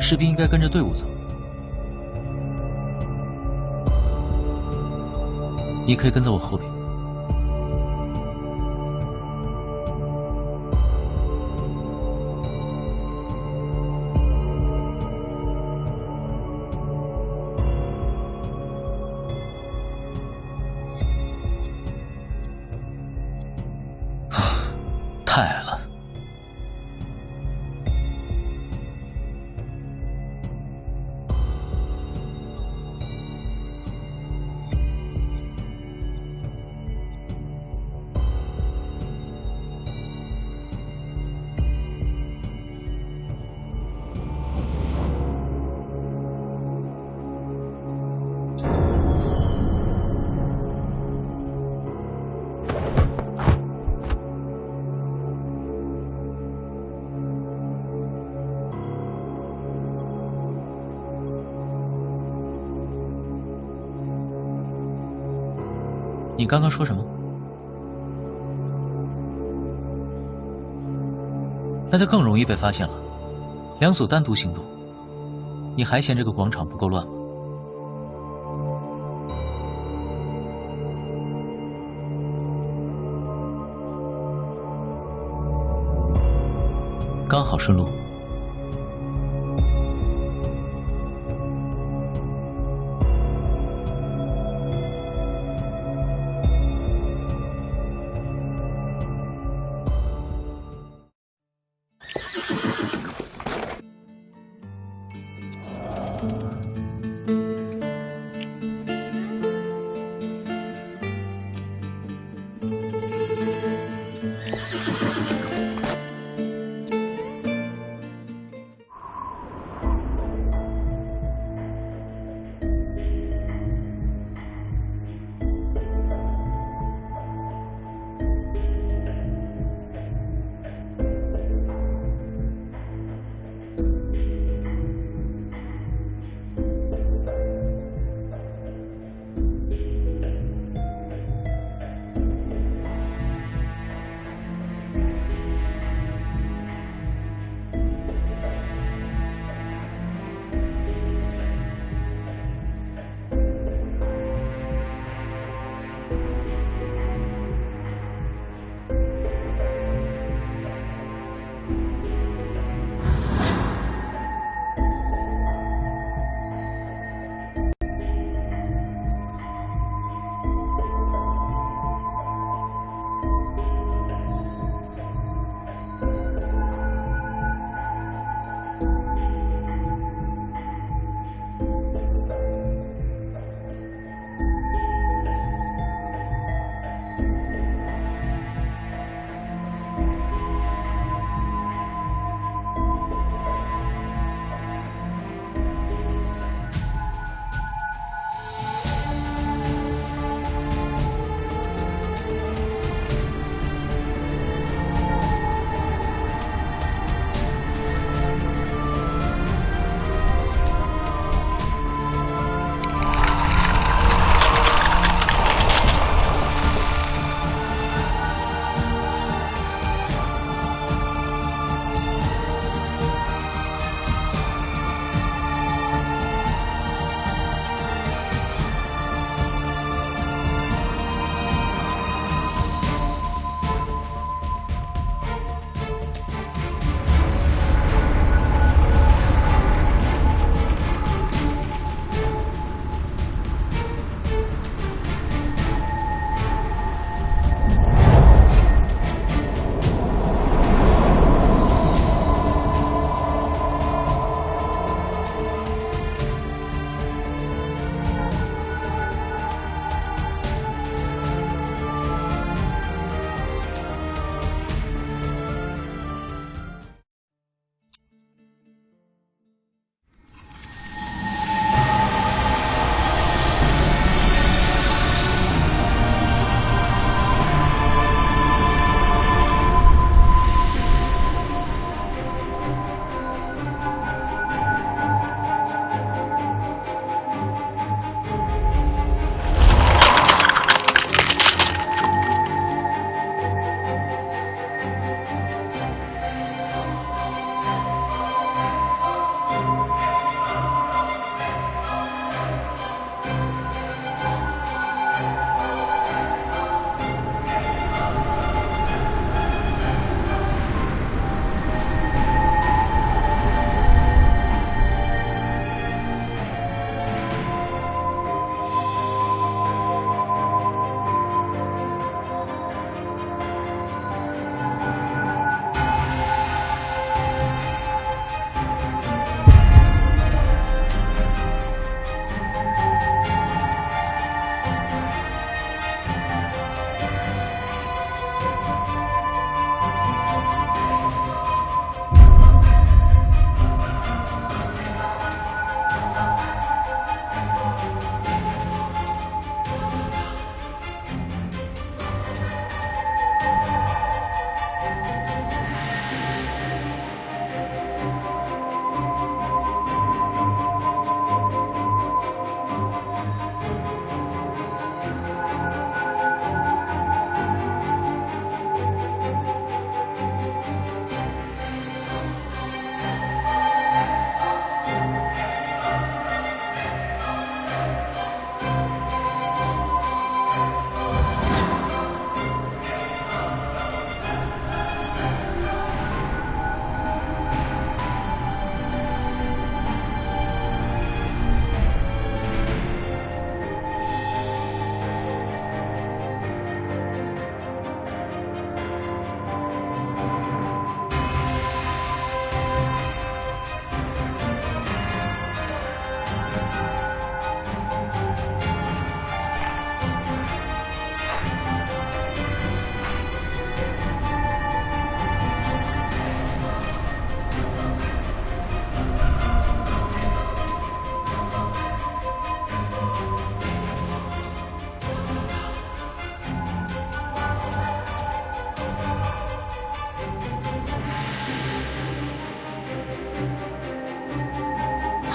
士兵应该跟着队伍走。你可以跟在我后边。太矮了。你刚刚说什么？那就更容易被发现了。两组单独行动，你还嫌这个广场不够乱吗？刚好顺路。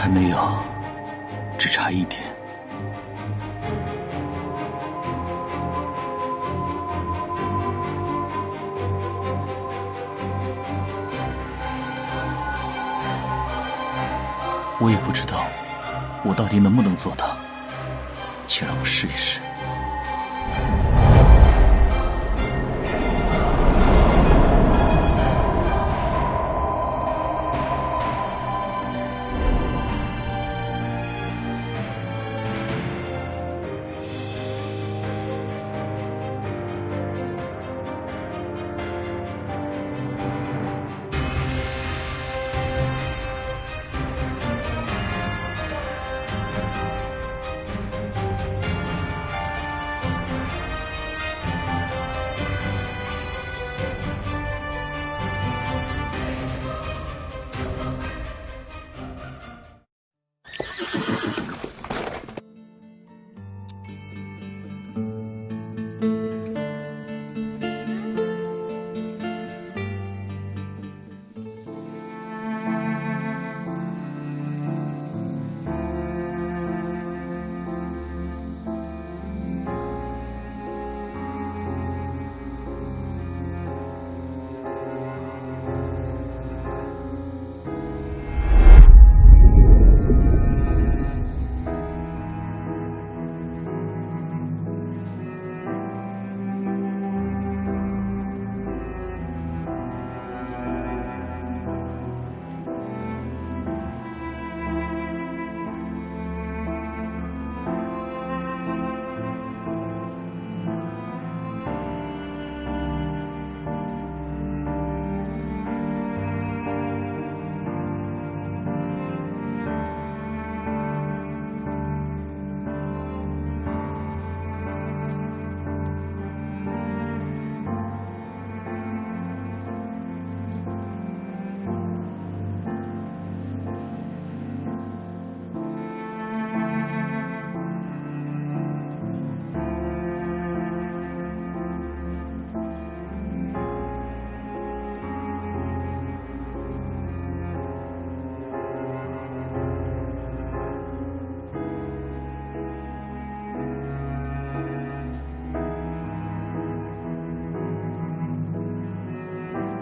还没有，只差一点。我也不知道，我到底能不能做到，请让我试一试。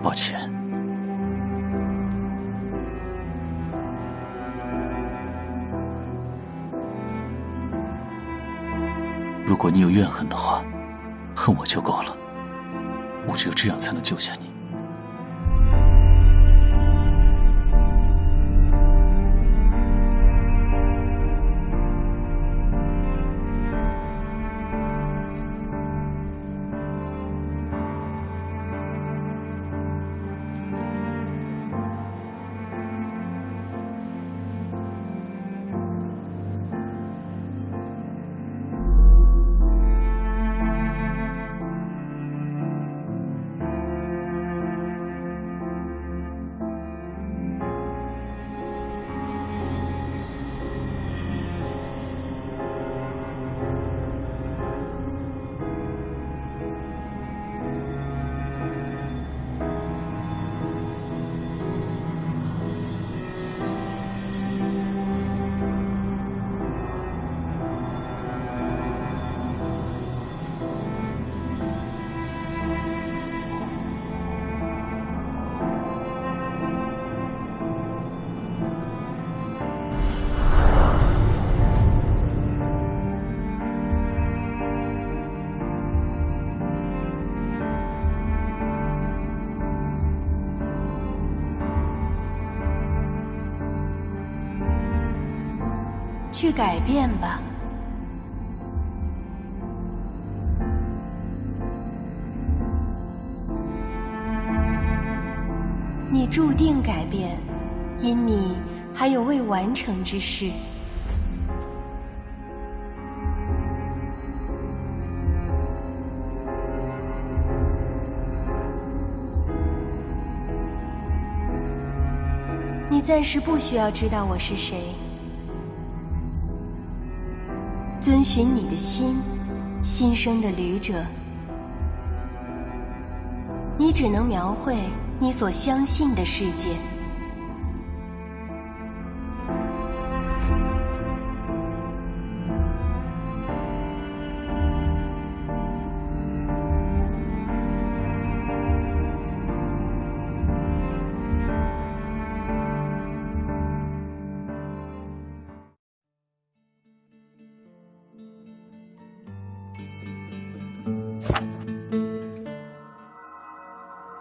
抱歉。如果你有怨恨的话，恨我就够了。我只有这样才能救下你。去改变吧。你注定改变，因你还有未完成之事。你暂时不需要知道我是谁。遵循你的心，心生的旅者。你只能描绘你所相信的世界。